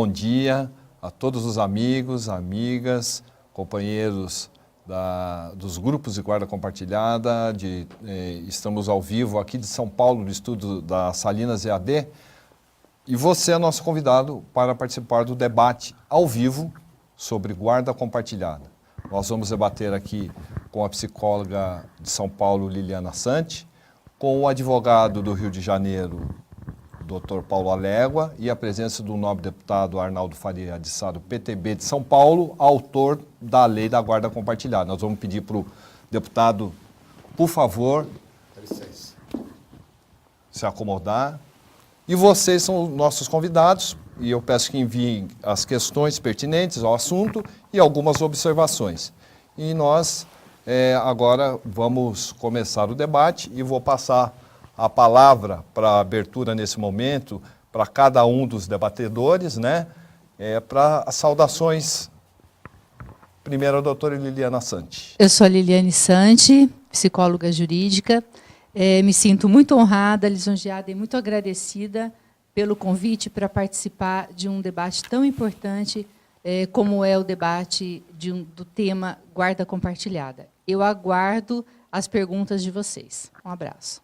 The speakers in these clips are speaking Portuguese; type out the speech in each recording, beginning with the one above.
bom dia a todos os amigos, amigas, companheiros dos grupos de guarda compartilhada. Estamos ao vivo aqui de São Paulo, do estúdio da Salinas EAD. E você é nosso convidado para participar do debate ao vivo sobre guarda compartilhada. Nós vamos debater aqui com a psicóloga de São Paulo, Liliana Santi, com o advogado do Rio de Janeiro, Dr. Paulo Alégua, e a presença do nobre deputado Arnaldo Faria de Sá, do PTB de São Paulo, autor da lei da guarda compartilhada. Nós vamos pedir para o deputado, por favor, se acomodar. E vocês são nossos convidados, e eu peço que enviem as questões pertinentes ao assunto e algumas observações. E nós agora vamos começar o debate e vou passar a palavra para a abertura nesse momento para cada um dos debatedores, né? Para as saudações. Primeiro, a doutora Liliana Santi. Eu sou a Liliane Santi, psicóloga jurídica. Me sinto muito honrada, lisonjeada e muito agradecida pelo convite para participar de um debate tão importante como é o debate do tema guarda compartilhada. Eu aguardo as perguntas de vocês. Um abraço.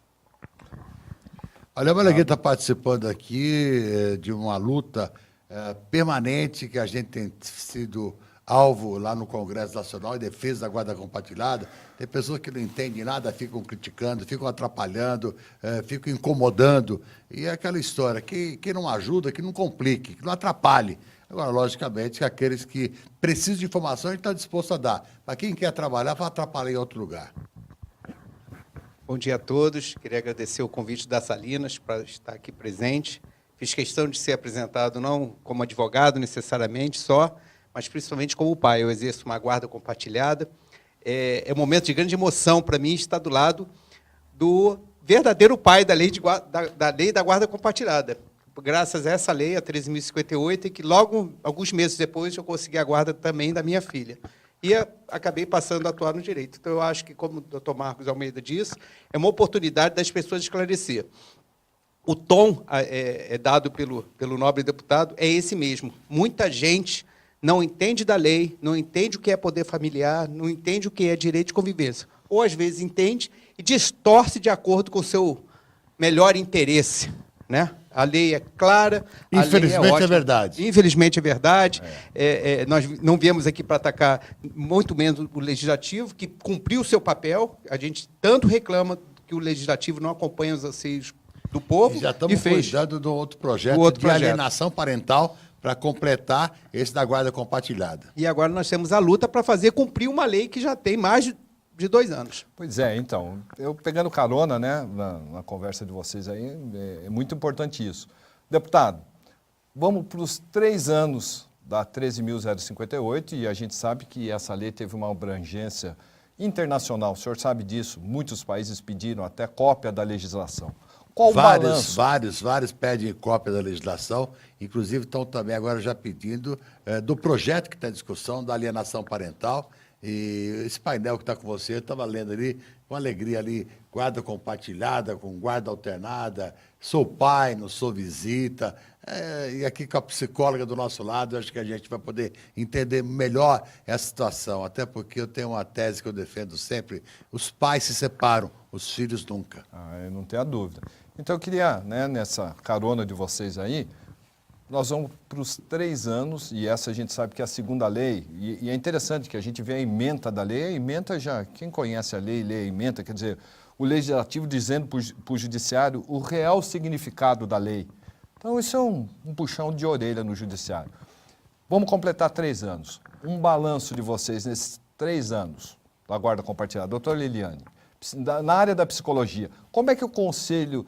Olha, a Malagueta está participando aqui de uma luta permanente que a gente tem sido alvo lá no Congresso Nacional em defesa da guarda compartilhada. Tem pessoas que não entendem nada, ficam criticando, ficam atrapalhando, ficam incomodando. E é aquela história, que não ajuda, que não complique, que não atrapalhe. Agora, logicamente, que aqueles que precisam de informação, a gente está disposto a dar. Para quem quer trabalhar, vai atrapalhar em outro lugar. Bom dia a todos. Queria agradecer o convite da Salinas para estar aqui presente. Fiz questão de ser apresentado não como advogado necessariamente só, mas principalmente como pai. Eu exerço uma guarda compartilhada. É um momento de grande emoção para mim estar do lado do verdadeiro pai da lei da guarda compartilhada. Graças a essa lei, a 13.058, e que logo, alguns meses depois, eu consegui a guarda também da minha filha. E acabei passando a atuar no direito. Então, eu acho que, como o doutor Marcos Almeida disse, é uma oportunidade das pessoas esclarecer. O tom dado pelo nobre deputado é esse mesmo. Muita gente não entende da lei, não entende o que é poder familiar, não entende o que é direito de convivência. Ou, às vezes, entende e distorce de acordo com o seu melhor interesse, né? A lei é clara, infelizmente é verdade. Infelizmente é verdade. Nós não viemos aqui para atacar muito menos o Legislativo, que cumpriu o seu papel. A gente tanto reclama que o Legislativo não acompanha os anseios do povo. E já estamos cuidando do outro projeto alienação parental para completar esse da guarda compartilhada. E agora nós temos a luta para fazer cumprir uma lei que já tem mais de 2 anos. Pois é, então, eu pegando carona, né, na conversa de vocês aí, é muito importante isso. Deputado, vamos para os 3 anos da 13.058, e a gente sabe que essa lei teve uma abrangência internacional, o senhor sabe disso, muitos países pediram até cópia da legislação. Qual o balanço? Vários pedem cópia da legislação, inclusive estão também agora já pedindo do projeto que está em discussão, da alienação parental. E esse painel que está com você, eu estava lendo ali, com alegria ali, guarda compartilhada, com guarda alternada, sou pai, não sou visita, e aqui com a psicóloga do nosso lado, acho que a gente vai poder entender melhor essa situação, até porque eu tenho uma tese que eu defendo sempre, os pais se separam, os filhos nunca. Eu não tenho a dúvida. Então eu queria, né, nessa carona de vocês aí, nós vamos para os 3 anos, e essa a gente sabe que é a segunda lei, e é interessante que a gente vê a ementa da lei, a ementa já, quem conhece a lei, lê a ementa, quer dizer, o legislativo dizendo para o judiciário o real significado da lei. Então isso é um puxão de orelha no judiciário. Vamos completar 3 anos. Um balanço de vocês nesses 3 anos da guarda compartilhada. Doutora Liliane, na área da psicologia, como é que o Conselho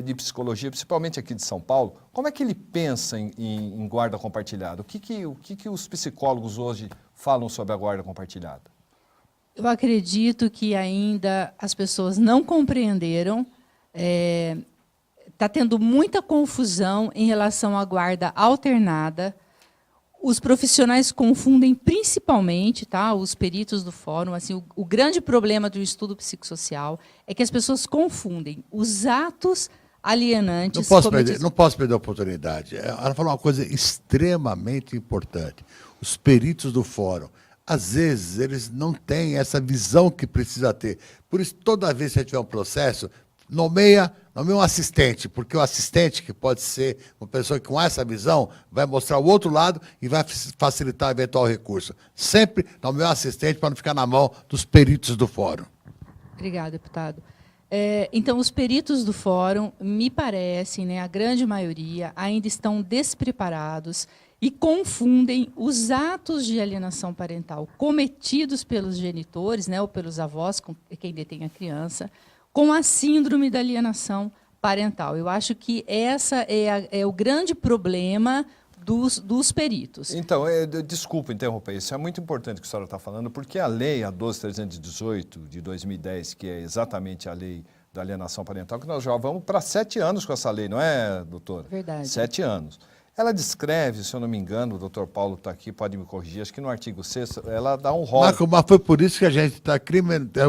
de Psicologia, principalmente aqui de São Paulo, como é que ele pensa em guarda compartilhada? O que os psicólogos hoje falam sobre a guarda compartilhada? Eu acredito que ainda as pessoas não compreenderam. Está tendo muita confusão em relação à guarda alternada. Os profissionais confundem principalmente, tá, os peritos do fórum. Assim, o grande problema do estudo psicossocial é que as pessoas confundem os atos alienantes. Não posso perder a oportunidade. Ela falou uma coisa extremamente importante. Os peritos do fórum, às vezes, eles não têm essa visão que precisa ter. Por isso, toda vez que você tiver um processo, nomeia um assistente, porque o assistente, que pode ser uma pessoa que com essa visão, vai mostrar o outro lado e vai facilitar o eventual recurso. Sempre nomeia um assistente para não ficar na mão dos peritos do fórum. Obrigada, deputado. Então, os peritos do fórum, me parece, né, a grande maioria, ainda estão despreparados e confundem os atos de alienação parental cometidos pelos genitores, né, ou pelos avós, quem detém a criança, com a síndrome da alienação parental. Eu acho que essa é o grande problema dos peritos. Então, desculpa interromper, isso é muito importante que a senhora está falando, porque a lei, a 12.318 de 2010, que é exatamente a lei da alienação parental, que nós já vamos para 7 anos com essa lei, não é, doutora? Verdade. 7 anos. Ela descreve, se eu não me engano, o doutor Paulo está aqui, pode me corrigir, acho que no artigo 6º, ela dá um rol. Mas foi por isso que a gente está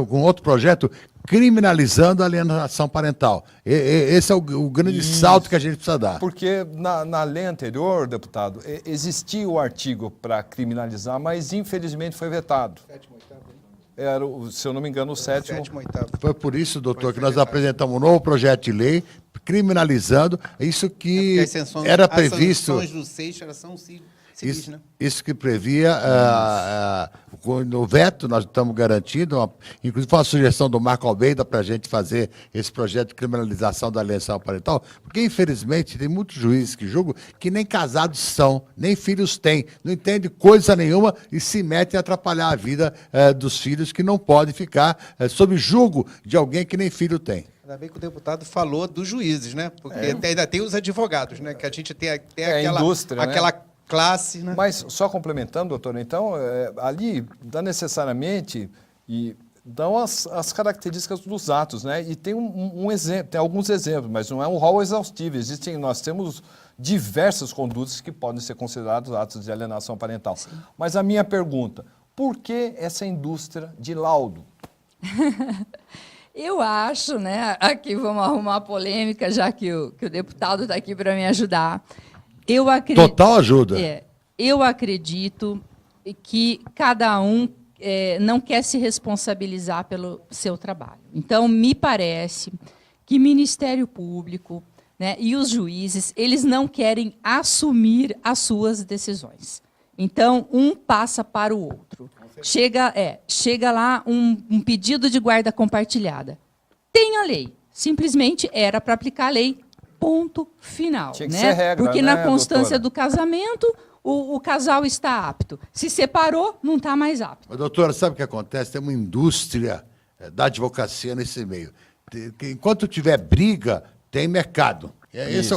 com outro projeto criminalizando a alienação parental. Esse é o grande salto que a gente precisa dar. Porque na lei anterior, deputado, existia o artigo para criminalizar, mas infelizmente foi vetado. Era, se eu não me engano, o sétimo. Foi por isso, doutor, que nós apresentamos um novo projeto de lei criminalizando isso que era previsto. As sanções do SEIS elas são civis, né? Isso que previa no veto, nós estamos garantindo, inclusive foi uma sugestão do Marco Almeida para a gente fazer esse projeto de criminalização da alienação parental, porque, infelizmente, tem muitos juízes que julgam que nem casados são, nem filhos têm, não entendem coisa nenhuma e se metem a atrapalhar a vida dos filhos que não podem ficar sob julgo de alguém que nem filho tem. Ainda bem que o deputado falou dos juízes, né? Porque ainda tem os advogados, né? Que a gente tem aquela indústria, aquela né? classe, né? Mas, só complementando, doutor, então, ali dá necessariamente e dão as características dos atos, né? E tem um exemplo, tem alguns exemplos, mas não é um rol exaustivo. Nós temos diversas condutas que podem ser consideradas atos de alienação parental. Sim. Mas a minha pergunta, por que essa indústria de laudo? Eu acho, né? Aqui vamos arrumar polêmica, já que o deputado está aqui para me ajudar. Total ajuda. Eu acredito que cada um não quer se responsabilizar pelo seu trabalho. Então, me parece que Ministério Público, né, e os juízes, eles não querem assumir as suas decisões. Então, um passa para o outro. Chega lá um pedido de guarda compartilhada. Tem a lei. Simplesmente era para aplicar a lei. Ponto final. Tinha que né? ser regra, Porque né, na constância doutora? do casamento, o casal está apto. Se separou, não está mais apto. Mas, doutora, sabe o que acontece? Tem uma indústria da advocacia nesse meio. Enquanto tiver briga, tem mercado. Esse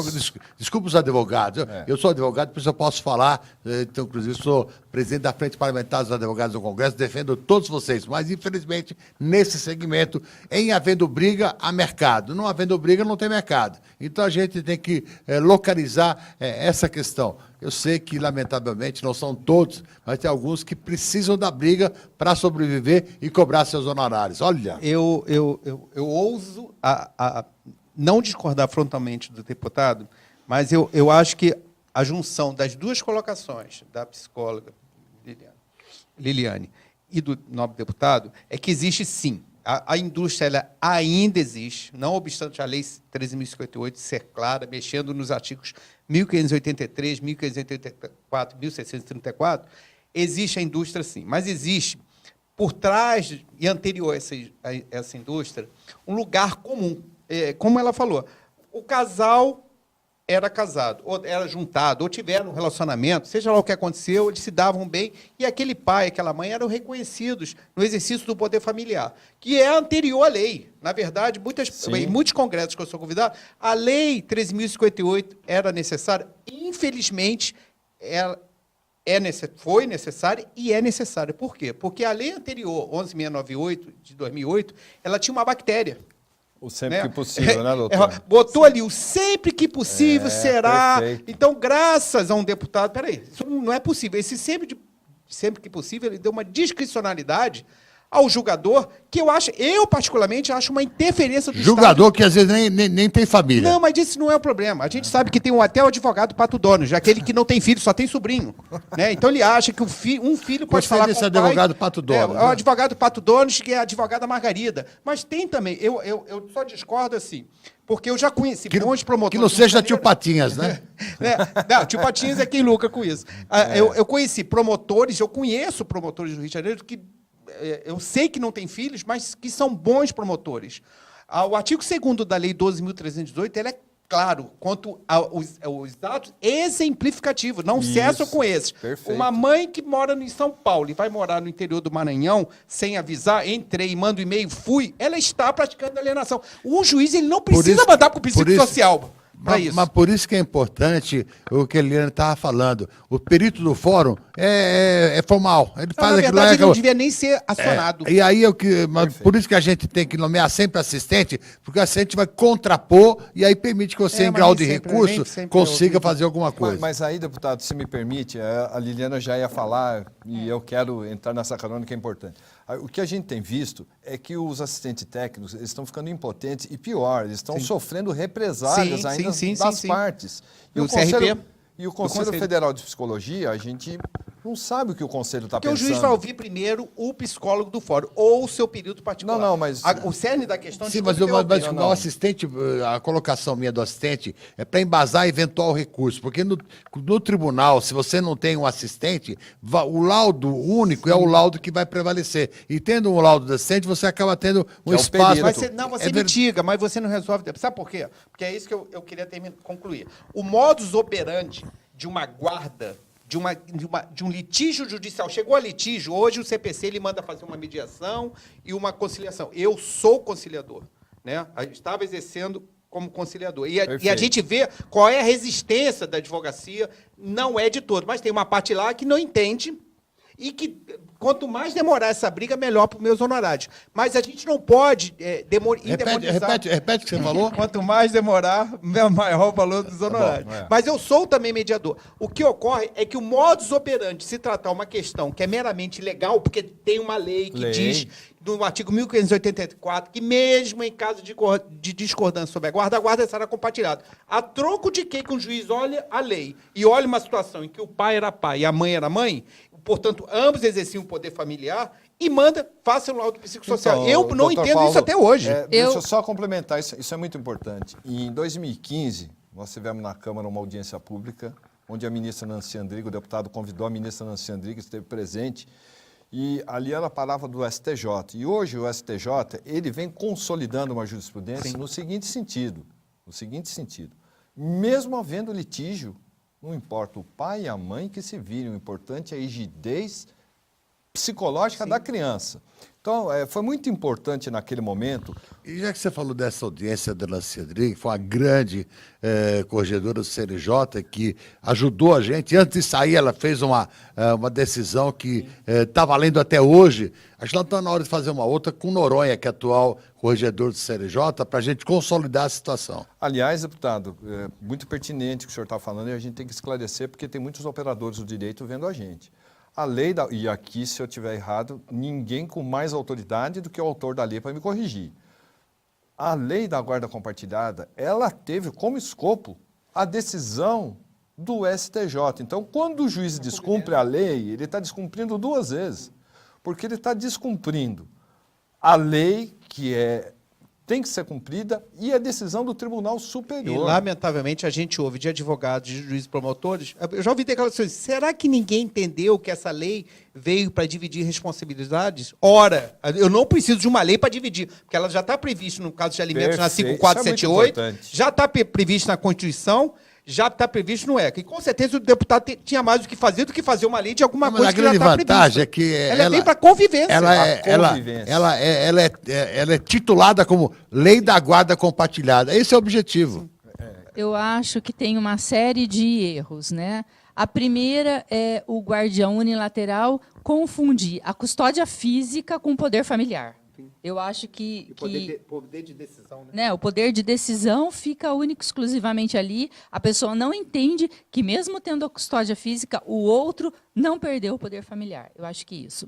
desculpa os advogados. Eu sou advogado, por isso eu posso falar. Então, inclusive, sou presidente da Frente Parlamentar dos Advogados do Congresso, defendo todos vocês. Mas, infelizmente, nesse segmento, em havendo briga, há mercado. Não havendo briga, não tem mercado. Então, a gente tem que localizar essa questão. Eu sei que, lamentavelmente, não são todos, mas tem alguns que precisam da briga para sobreviver e cobrar seus honorários. Olha. Eu ouso não discordar frontalmente do deputado, mas eu acho que a junção das duas colocações, da psicóloga Liliane e do nobre deputado, é que existe, sim. A indústria ela ainda existe, não obstante a Lei 13.058 ser clara, mexendo nos artigos 1583, 1584, 1634, existe a indústria, sim. Mas existe, por trás e anterior a essa indústria, um lugar comum. Como ela falou, o casal era casado, ou era juntado, ou tiveram um relacionamento, seja lá o que aconteceu, eles se davam bem, e aquele pai, aquela mãe eram reconhecidos no exercício do poder familiar, que é anterior à lei. Na verdade, em muitos congressos que eu sou convidado, a lei 13.058 era necessária, infelizmente, foi necessária e é necessária. Por quê? Porque a lei anterior, 11.698, de 2008, ela tinha uma bactéria. O sempre que possível, né, doutor? Botou ali o sempre que possível será. Perfeito. Então, graças a um deputado... Peraí, isso não é possível. Esse sempre que possível, ele deu uma discricionalidade ao julgador, que eu particularmente acho uma interferência do Julgador Estado. que às vezes nem tem família. Não, mas esse não é o problema. A gente sabe que tem até o advogado pato dono, já aquele que não tem filho, só tem sobrinho. Né? Então ele acha que um filho pode falar com o pai. advogado pato dono. É o advogado pato dono, que é a advogada Margarida. Mas tem também, eu só discordo assim, porque eu já conheci bons promotores. Que não seja tio Patinho. Patinhas, né? Não, tio Patinhas é quem lucra com isso. Eu conheci promotores, eu conheço promotores do Rio de Janeiro que eu sei que não têm filhos, mas que são bons promotores. O artigo 2º da Lei 12.318, ele é claro quanto aos atos exemplificativos, não cessam com esses. Perfeito. Uma mãe que mora em São Paulo e vai morar no interior do Maranhão, sem avisar, entrei, mando e-mail, fui, ela está praticando alienação. O juiz ele não precisa mandar para o psicossocial. Mas por isso que é importante o que a Eliane estava falando. O perito do fórum é formal. Ele faz na aquilo verdade, lá. ele não devia nem ser acionado. E aí por isso que a gente tem que nomear sempre assistente, porque o assistente vai contrapor e aí permite que você, em mas grau nem de sempre, recurso, nem sempre consiga eu- fazer alguma coisa. Mas aí, deputado, se me permite, a Liliana já ia falar e eu quero entrar nessa carona que é importante. O que a gente tem visto é que os assistentes técnicos eles estão ficando impotentes e pior, eles estão sofrendo represálias ainda das partes. E o CRP? E o Conselho Federal de Psicologia, a gente não sabe o que o Conselho está Porque pensando. o juiz vai ouvir primeiro o psicólogo do fórum, ou o seu período particular. Não, mas... O cerne da questão... Sim, desculpe mas interromper. o assistente, a colocação minha do assistente é para embasar eventual recurso, porque no tribunal, se você não tem um assistente, o laudo único é o laudo que vai prevalecer. E tendo um laudo do assistente, você acaba tendo um é o espaço... perito. Você litiga, mas você não resolve... Sabe por quê? Porque é isso que eu queria concluir. O modus operandi de uma guarda, de um litígio judicial, chegou a litígio, hoje o CPC ele manda fazer uma mediação e uma conciliação. Eu sou conciliador, né? Eu estava exercendo como conciliador. E a gente vê qual é a resistência da advocacia, não é de todo, mas tem uma parte lá que não entende e que, quanto mais demorar essa briga, melhor para os meus honorários. Mas a gente não pode endemonizar... Repete o que você falou. Quanto mais demorar, maior o valor dos honorários. Tá bom, Mas eu sou também mediador. O que ocorre é que o modus operandi, se tratar uma questão que é meramente legal, porque tem uma lei que diz, no artigo 1584, que mesmo em caso de discordância sobre a guarda será compartilhada. A troco de que um juiz olha a lei e olha uma situação em que o pai era pai e a mãe era mãe, portanto, ambos exerciam o poder familiar e manda, faça um laudo psicossocial. Então, Eu não doutor entendo Paulo, isso até hoje. Deixa eu só complementar, isso é muito importante. Em 2015, nós tivemos na Câmara uma audiência pública, onde a ministra Nancy Andrighi, o deputado convidou a ministra Nancy Andrighi, esteve presente, e ali ela falava do STJ. E hoje o STJ, ele vem consolidando uma jurisprudência no seguinte sentido, mesmo havendo litígio, não importa o pai e a mãe que se virem, o importante é a rigidez psicológica da criança. Então, foi muito importante naquele momento. E já que você falou dessa audiência da Nancy Andrighi, que foi uma grande corregedora do CNJ, que ajudou a gente, antes de sair ela fez uma decisão que está valendo até hoje. Acho que ela está na hora de fazer uma outra com Noronha, que é atual corregedor do CNJ, para a gente consolidar a situação. Aliás, deputado, muito pertinente o que o senhor está falando e a gente tem que esclarecer, porque tem muitos operadores do direito vendo a gente. A lei, e aqui, se eu estiver errado, ninguém com mais autoridade do que o autor da lei para me corrigir. A lei da guarda compartilhada, ela teve como escopo a decisão do STJ. Então, quando o juiz descumpre a lei, ele está descumprindo duas vezes, porque ele está descumprindo a lei que tem que ser cumprida e a decisão do Tribunal Superior. E, lamentavelmente, a gente ouve de advogados, de juízes promotores, eu já ouvi declarações, será que ninguém entendeu que essa lei veio para dividir responsabilidades? Ora, eu não preciso de uma lei para dividir, porque ela já está prevista no caso de alimentos na 5478, já está prevista na Constituição, já está previsto no ECA. E, com certeza, o deputado tinha mais o que fazer do que fazer uma lei de alguma coisa que já está prevista. A grande vantagem é que ela vem para convivência. Ela é titulada como Lei da Guarda Compartilhada. Esse é o objetivo. Eu acho que tem uma série de erros, né? A primeira é o guardião unilateral confundir a custódia física com o poder familiar. Eu acho que poder de decisão, né? O poder de decisão fica único exclusivamente ali. A pessoa não entende que, mesmo tendo a custódia física, o outro não perdeu o poder familiar. Eu acho que isso.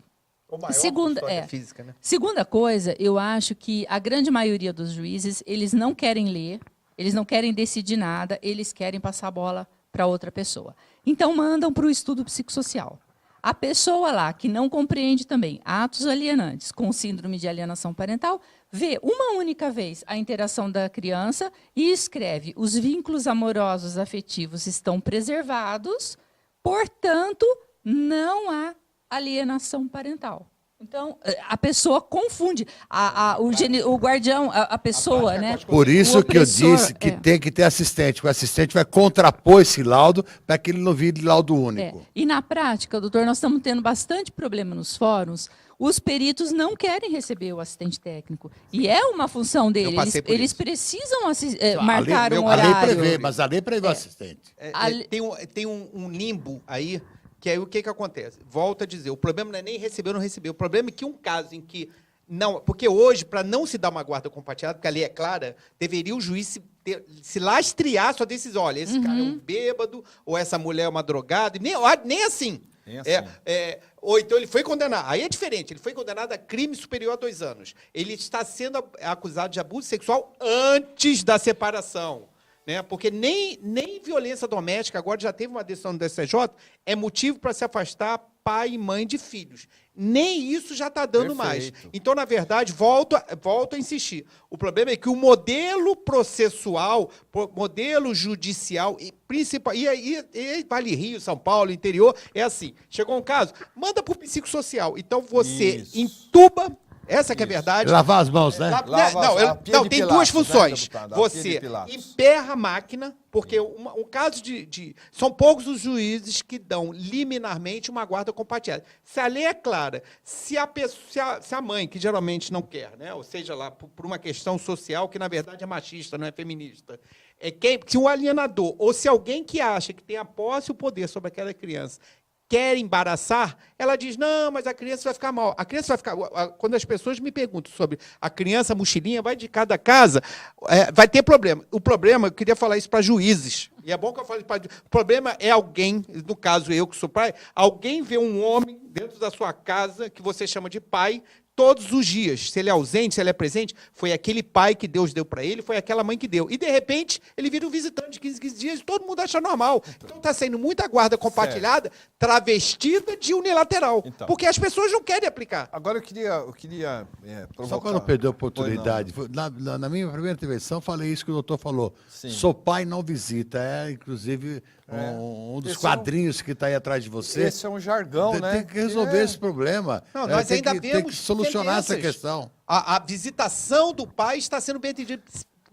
Ou maior Segunda, custódia física, né? Segunda coisa, eu acho que a grande maioria dos juízes, eles não querem ler, eles não querem decidir nada, eles querem passar a bola para outra pessoa. Então, mandam para o estudo psicossocial. A pessoa lá que não compreende também atos alienantes com síndrome de alienação parental, vê uma única vez a interação da criança e escreve: os vínculos amorosos afetivos estão preservados, portanto, não há alienação parental. Então, a pessoa confunde. O guardião, a pessoa, né? Por isso O que eu opressor, disse que tem que ter assistente. O assistente vai contrapor esse laudo para que ele não vire laudo único. E na prática, doutor, nós estamos tendo bastante problema nos fóruns. Os peritos não querem receber o assistente técnico. E é uma função dele. Eles precisam marcar um horário. A lei prevê, mas a lei prevê o assistente. Tem um limbo aí, que aí o que acontece? Volto a dizer, o problema não é nem receber ou não receber. O problema é que um caso em que... não, porque hoje, para não se dar uma guarda compartilhada, porque a lei é clara, deveria o juiz se lastrear sua decisão. Olha, esse cara é um bêbado, ou essa mulher é uma drogada, nem assim. Ou então ele foi condenado. Aí é diferente, ele foi condenado a crime superior a 2 anos. Ele está sendo acusado de abuso sexual antes da separação. Né? Porque nem violência doméstica, agora já teve uma decisão do STJ, é motivo para se afastar pai e mãe de filhos. Nem isso já está dando mais. Então, na verdade, volto a insistir. O problema é que o modelo processual, modelo judicial, e Vale Rio, São Paulo, interior, é assim. Chegou um caso, manda para o psicossocial. Então, você entuba... Essa que é a verdade. Lavar as mãos, né? Não, tem duas funções. Você emperra a máquina, porque um caso são poucos os juízes que dão liminarmente uma guarda compartilhada. Se a lei é clara, se a mãe, que geralmente não quer, né? Ou seja, lá, por uma questão social, que na verdade é machista, não é feminista, se um alienador, ou se alguém que acha que tem a posse e o poder sobre aquela criança, quer embaraçar, ela diz, não, mas a criança vai ficar mal. A criança vai ficar... Quando as pessoas me perguntam sobre a criança mochilinha, vai de cada casa, vai ter problema. O problema, eu queria falar isso para juízes, e é bom que eu fale para... O problema é alguém, no caso eu que sou pai, alguém vê um homem dentro da sua casa, que você chama de pai, todos os dias, se ele é ausente, se ele é presente, foi aquele pai que Deus deu para ele, foi aquela mãe que deu. E, de repente, ele vira um visitante de 15 dias e todo mundo acha normal. Então, está saindo muita guarda compartilhada, travestida de unilateral. Então, porque as pessoas não querem aplicar. Agora, eu queria provocar... Só quando eu perdi a oportunidade. Na minha primeira intervenção, falei isso que o doutor falou. Sim. Sou pai, não visita. Inclusive, um dos quadrinhos que está aí atrás de você. Esse é um jargão, né? Tem que resolver esse problema. Não, nós ainda tem que solucionar essa questão. A visitação do pai está sendo bem entendida.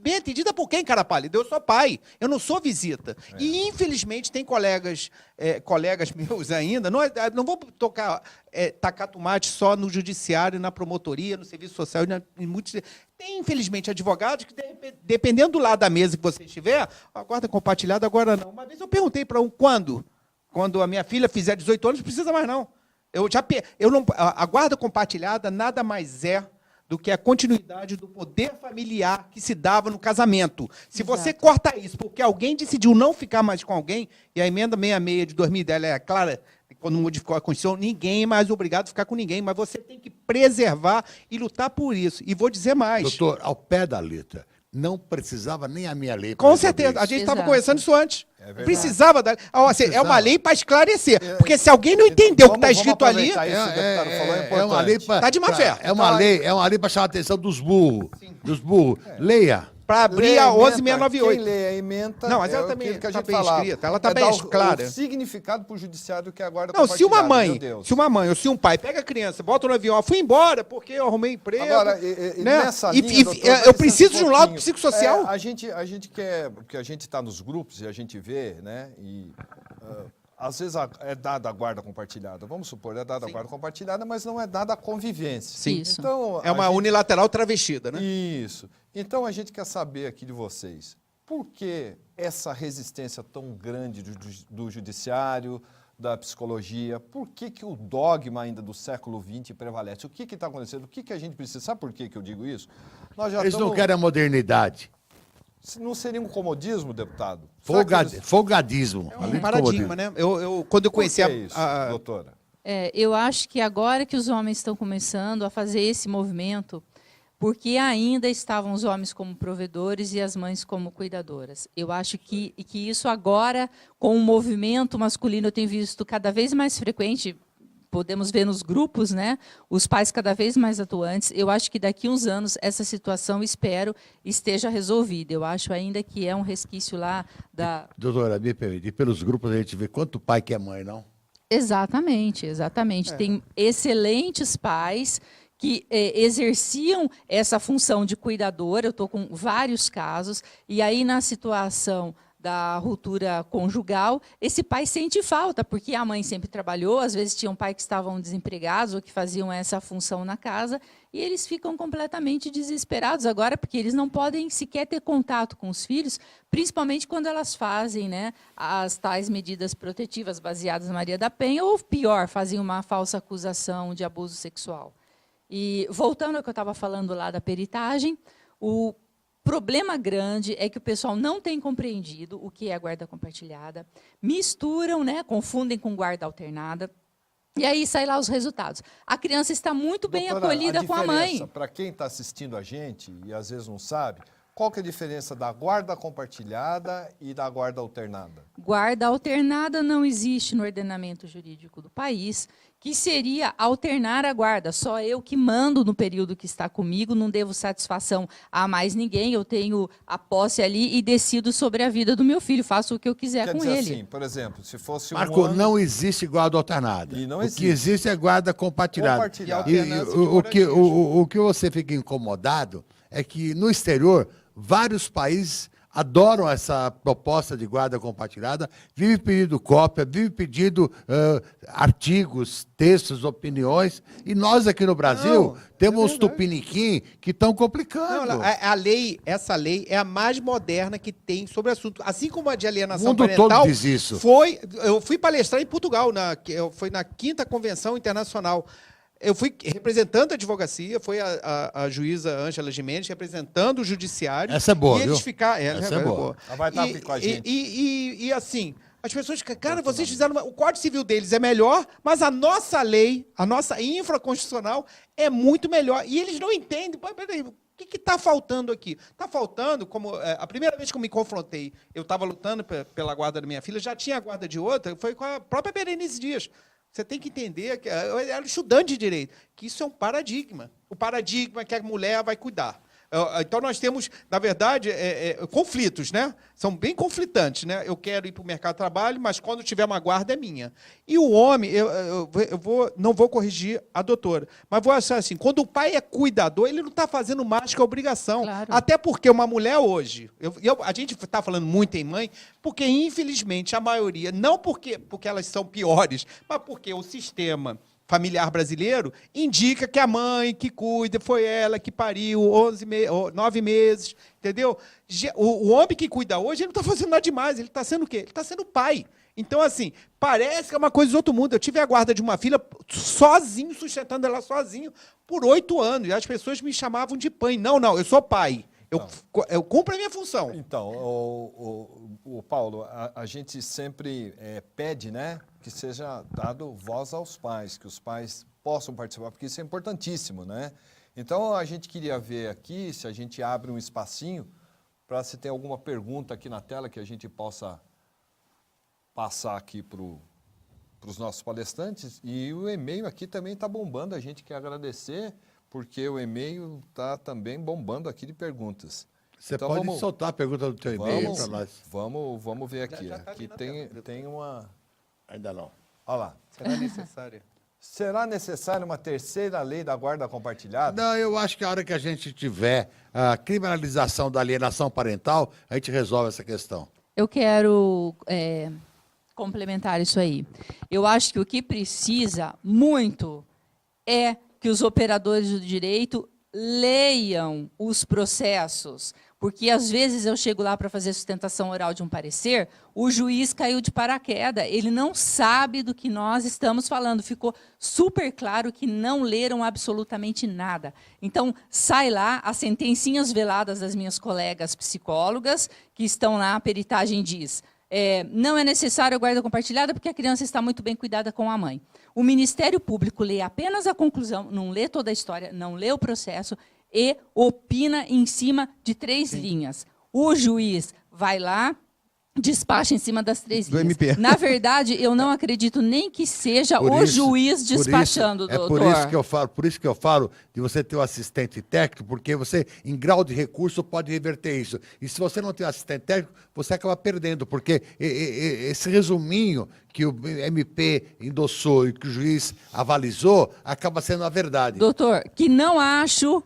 Bem entendida por quem, cara pálida? Eu sou pai, eu não sou visita. E, infelizmente, tem colegas meus ainda, não vou tacar tomate só no judiciário, na promotoria, no serviço social, em muitos... Tem, infelizmente, advogados que, dependendo do lado da mesa que você estiver, a guarda compartilhada agora não. Uma vez eu perguntei para quando a minha filha fizer 18 anos, não precisa mais não. A guarda compartilhada nada mais é do que a continuidade do poder familiar que se dava no casamento. Se você corta isso porque alguém decidiu não ficar mais com alguém, e a emenda 66 de 2010 é clara, quando modificou a Constituição, ninguém é mais obrigado a ficar com ninguém, mas você tem que preservar e lutar por isso. E vou dizer mais. Doutor, ao pé da letra, não precisava nem a minha lei. Com certeza, a gente estava conversando isso antes. Precisava da... É uma lei para esclarecer. Porque se alguém não entendeu o que está escrito ali... É uma lei para... Está de má fé. É uma lei para chamar a atenção dos burros. Leia. Para abrir a 11698. Quem lê a emenda, não, mas ela também que a gente bem falava. escrita, ela está bem clara. O significado para o judiciário que agora não, se uma mãe ou se um pai pega a criança, bota no avião, fui embora porque eu arrumei emprego. Agora, nessa linha, doutor, eu preciso de um lado psicossocial. A gente quer, porque a gente está nos grupos e a gente vê, né? E às vezes é dada a guarda compartilhada. Vamos supor, é dada a guarda compartilhada, mas não é dada a convivência. Sim. Isso. Então, é uma unilateral travestida, né? Isso. Então, a gente quer saber aqui de vocês, por que essa resistência tão grande do judiciário, da psicologia? Por que o dogma ainda do século XX prevalece? O que está acontecendo? O que a gente precisa? Sabe por que eu digo isso? Eles não querem a modernidade. Não seria um comodismo, deputado? Folgadismo. É um paradigma, né? Quando eu conheci doutora? Eu acho que agora que os homens estão começando a fazer esse movimento, porque ainda estavam os homens como provedores e as mães como cuidadoras. Eu acho que isso agora, com o movimento masculino, eu tenho visto cada vez mais frequente, podemos ver nos grupos, né, os pais cada vez mais atuantes. Eu acho que daqui a uns anos essa situação, espero, esteja resolvida. Eu acho ainda que é um resquício lá da... Doutora, me permite, pelos grupos a gente vê quanto pai que é mãe, não? Exatamente, exatamente. Tem excelentes pais que exerciam essa função de cuidador. Eu estou com vários casos, e aí na situação da ruptura conjugal, esse pai sente falta, porque a mãe sempre trabalhou, às vezes tinham pais que estavam desempregados ou que faziam essa função na casa, e eles ficam completamente desesperados agora, porque eles não podem sequer ter contato com os filhos, principalmente quando elas fazem, né, as tais medidas protetivas baseadas na Maria da Penha, ou pior, fazem uma falsa acusação de abuso sexual. E voltando ao que eu estava falando lá da peritagem, o problema grande é que o pessoal não tem compreendido o que é a guarda compartilhada, misturam, né, confundem com guarda alternada, e aí saem lá os resultados. A criança está muito bem acolhida com a mãe. Para quem está assistindo a gente e às vezes não sabe, qual que é a diferença da guarda compartilhada e da guarda alternada? Guarda alternada não existe no ordenamento jurídico do país, que seria alternar a guarda. Só eu que mando no período que está comigo, não devo satisfação a mais ninguém, eu tenho a posse ali e decido sobre a vida do meu filho, faço o que eu quiser Quer com dizer ele. assim, por exemplo, se fosse Marco, um ano... não existe guarda alternada. E não o existe. que existe é guarda compartilhada. Compartilhada. E alternância de o que você fica incomodado é que, no exterior, vários países adoram essa proposta de guarda compartilhada, vive pedindo cópia, vive pedindo artigos, textos, opiniões, e nós aqui no Brasil temos uns tupiniquim que estão complicando. Não, essa lei é a mais moderna que tem sobre o assunto. Assim como a de alienação O mundo parental, todo diz isso. Eu fui palestrar em Portugal, foi na 5ª Convenção Internacional. Eu fui representando a advocacia, foi a juíza Ângela Gimenez representando o judiciário. Essa é boa, e eles viu? Essa é boa. Ela vai estar aqui com a gente. E assim, as pessoas, cara, vocês fizeram... O Código Civil deles é melhor, mas a nossa lei, a nossa infraconstitucional é muito melhor. E eles não entendem. Peraí, o que está faltando aqui? Está faltando, como a primeira vez que eu me confrontei, eu estava lutando pela guarda da minha filha, já tinha a guarda de outra, foi com a própria Berenice Dias. Você tem que entender, que eu era estudante de direito, que isso é um paradigma. O paradigma é que a mulher vai cuidar. Então, nós temos, na verdade, conflitos, né? São bem conflitantes, né? Eu quero ir para o mercado de trabalho, mas quando tiver uma guarda é minha. E o homem, não vou corrigir a doutora, mas vou achar assim, quando o pai é cuidador, ele não está fazendo mais que a obrigação. Claro. Até porque uma mulher hoje, a gente está falando muito em mãe, porque, infelizmente, a maioria, não porque elas são piores, mas porque o sistema familiar brasileiro indica que a mãe que cuida foi ela que pariu 9 meses, entendeu? O homem que cuida hoje, ele não está fazendo nada demais, ele está sendo o quê? Ele está sendo pai. Então, assim, parece que é uma coisa de outro mundo. Eu tive a guarda de uma filha sozinho, sustentando ela sozinho, por 8 anos, e as pessoas me chamavam de pai. Não, eu sou pai. Eu cumpro a minha função. Então, o Paulo, a gente sempre pede, né, que seja dado voz aos pais, que os pais possam participar, porque isso é importantíssimo, né? Então, a gente queria ver aqui, se a gente abre um espacinho, para se tem alguma pergunta aqui na tela que a gente possa passar aqui para os nossos palestrantes. E o e-mail aqui também está bombando, a gente quer agradecer, porque o e-mail está também bombando aqui de perguntas. Você então, pode soltar a pergunta do teu e-mail para nós. Vamos ver aqui. Já tá Aqui ali na tem uma... Ainda não. Olha lá. Será necessário? Será necessária uma terceira lei da guarda compartilhada? Não, eu acho que a hora que a gente tiver a criminalização da alienação parental, a gente resolve essa questão. Eu quero complementar isso aí. Eu acho que o que precisa muito é que os operadores do direito leiam os processos, porque às vezes eu chego lá para fazer sustentação oral de um parecer, o juiz caiu de paraquedas, ele não sabe do que nós estamos falando, ficou super claro que não leram absolutamente nada. Então, sai lá, as sentencinhas veladas das minhas colegas psicólogas, que estão lá, a peritagem diz, não é necessário a guarda compartilhada porque a criança está muito bem cuidada com a mãe. o Ministério Público lê apenas a conclusão, não lê toda a história, não lê o processo e opina em cima de 3 linhas. O juiz vai lá, despacha em cima das 3 Do linhas. MP. Na verdade, eu não acredito nem que seja o juiz despachando, doutor. Por isso que eu falo de você ter um assistente técnico, porque você, em grau de recurso, pode reverter isso. E se você não tem um assistente técnico, você acaba perdendo, porque esse resuminho que o MP endossou e que o juiz avalizou, acaba sendo a verdade. Doutor, que não acho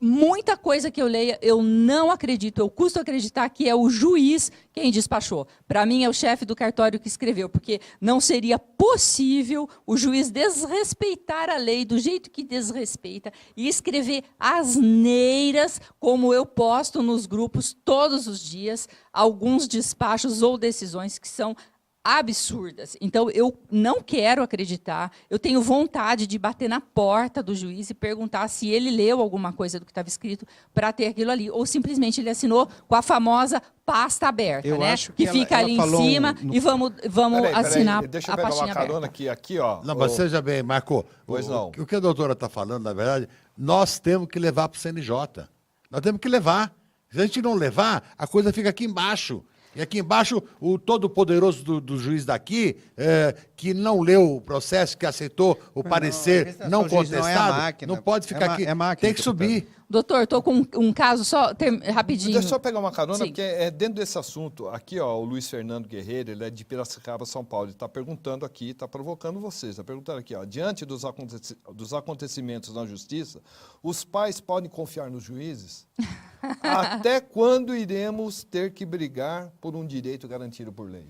muita coisa que eu leia, eu não acredito, eu custo acreditar que é o juiz quem despachou. Para mim, é o chefe do cartório que escreveu, porque não seria possível o juiz desrespeitar a lei do jeito que desrespeita e escrever asneiras, como eu posto nos grupos todos os dias, alguns despachos ou decisões que são absurdas. Então, eu não quero acreditar, eu tenho vontade de bater na porta do juiz e perguntar se ele leu alguma coisa do que estava escrito para ter aquilo ali, ou simplesmente ele assinou com a famosa pasta aberta, Eu né? acho que fica ela ali em falou cima e vamos Peraí, assinar deixa eu a pegar pastinha uma carona aberta. aqui, ó. Não, mas seja bem, Marco, Pois não. o que a doutora está falando, na verdade, nós temos que levar para o CNJ. Nós temos que levar. Se a gente não levar, a coisa fica aqui embaixo. E aqui embaixo, o todo-poderoso do juiz daqui, que não leu o processo, que aceitou o parecer a não representação do juiz não é a contestado, máquina. não pode ficar aqui. É máquina, Tem que subir. Doutor, estou com um caso só, rapidinho. Deixa eu só pegar uma carona, Sim. porque é dentro desse assunto. Aqui, ó, o Luiz Fernando Guerreiro, ele é de Piracicaba, São Paulo. Ele está perguntando aqui, está provocando vocês. Está perguntando aqui, ó, diante dos acontecimentos na justiça, os pais podem confiar nos juízes? Até quando iremos ter que brigar por um direito garantido por lei?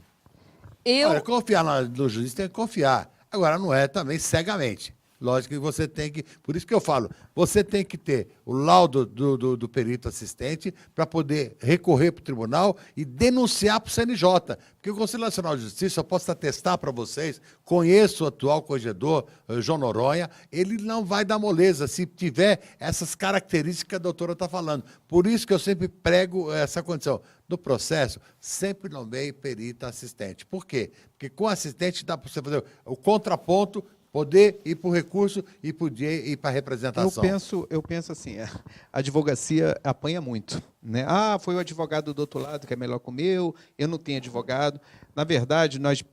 Olha, confiar no juiz tem que confiar. Agora, não é também cegamente. Lógico que você tem que... Por isso que eu falo, você tem que ter o laudo do perito assistente para poder recorrer para o tribunal e denunciar para o CNJ. Porque o Conselho Nacional de Justiça, eu posso atestar para vocês, conheço o atual corregedor, João Noronha, ele não vai dar moleza se tiver essas características que a doutora está falando. Por isso que eu sempre prego essa condição. No processo, sempre nomeie perito assistente. Por quê? Porque com assistente dá para você fazer o contraponto, poder ir para o recurso e para a representação. Eu penso assim, a advocacia apanha muito, né? Ah, foi o advogado do outro lado que é melhor que o meu, eu não tenho advogado. Na verdade, nós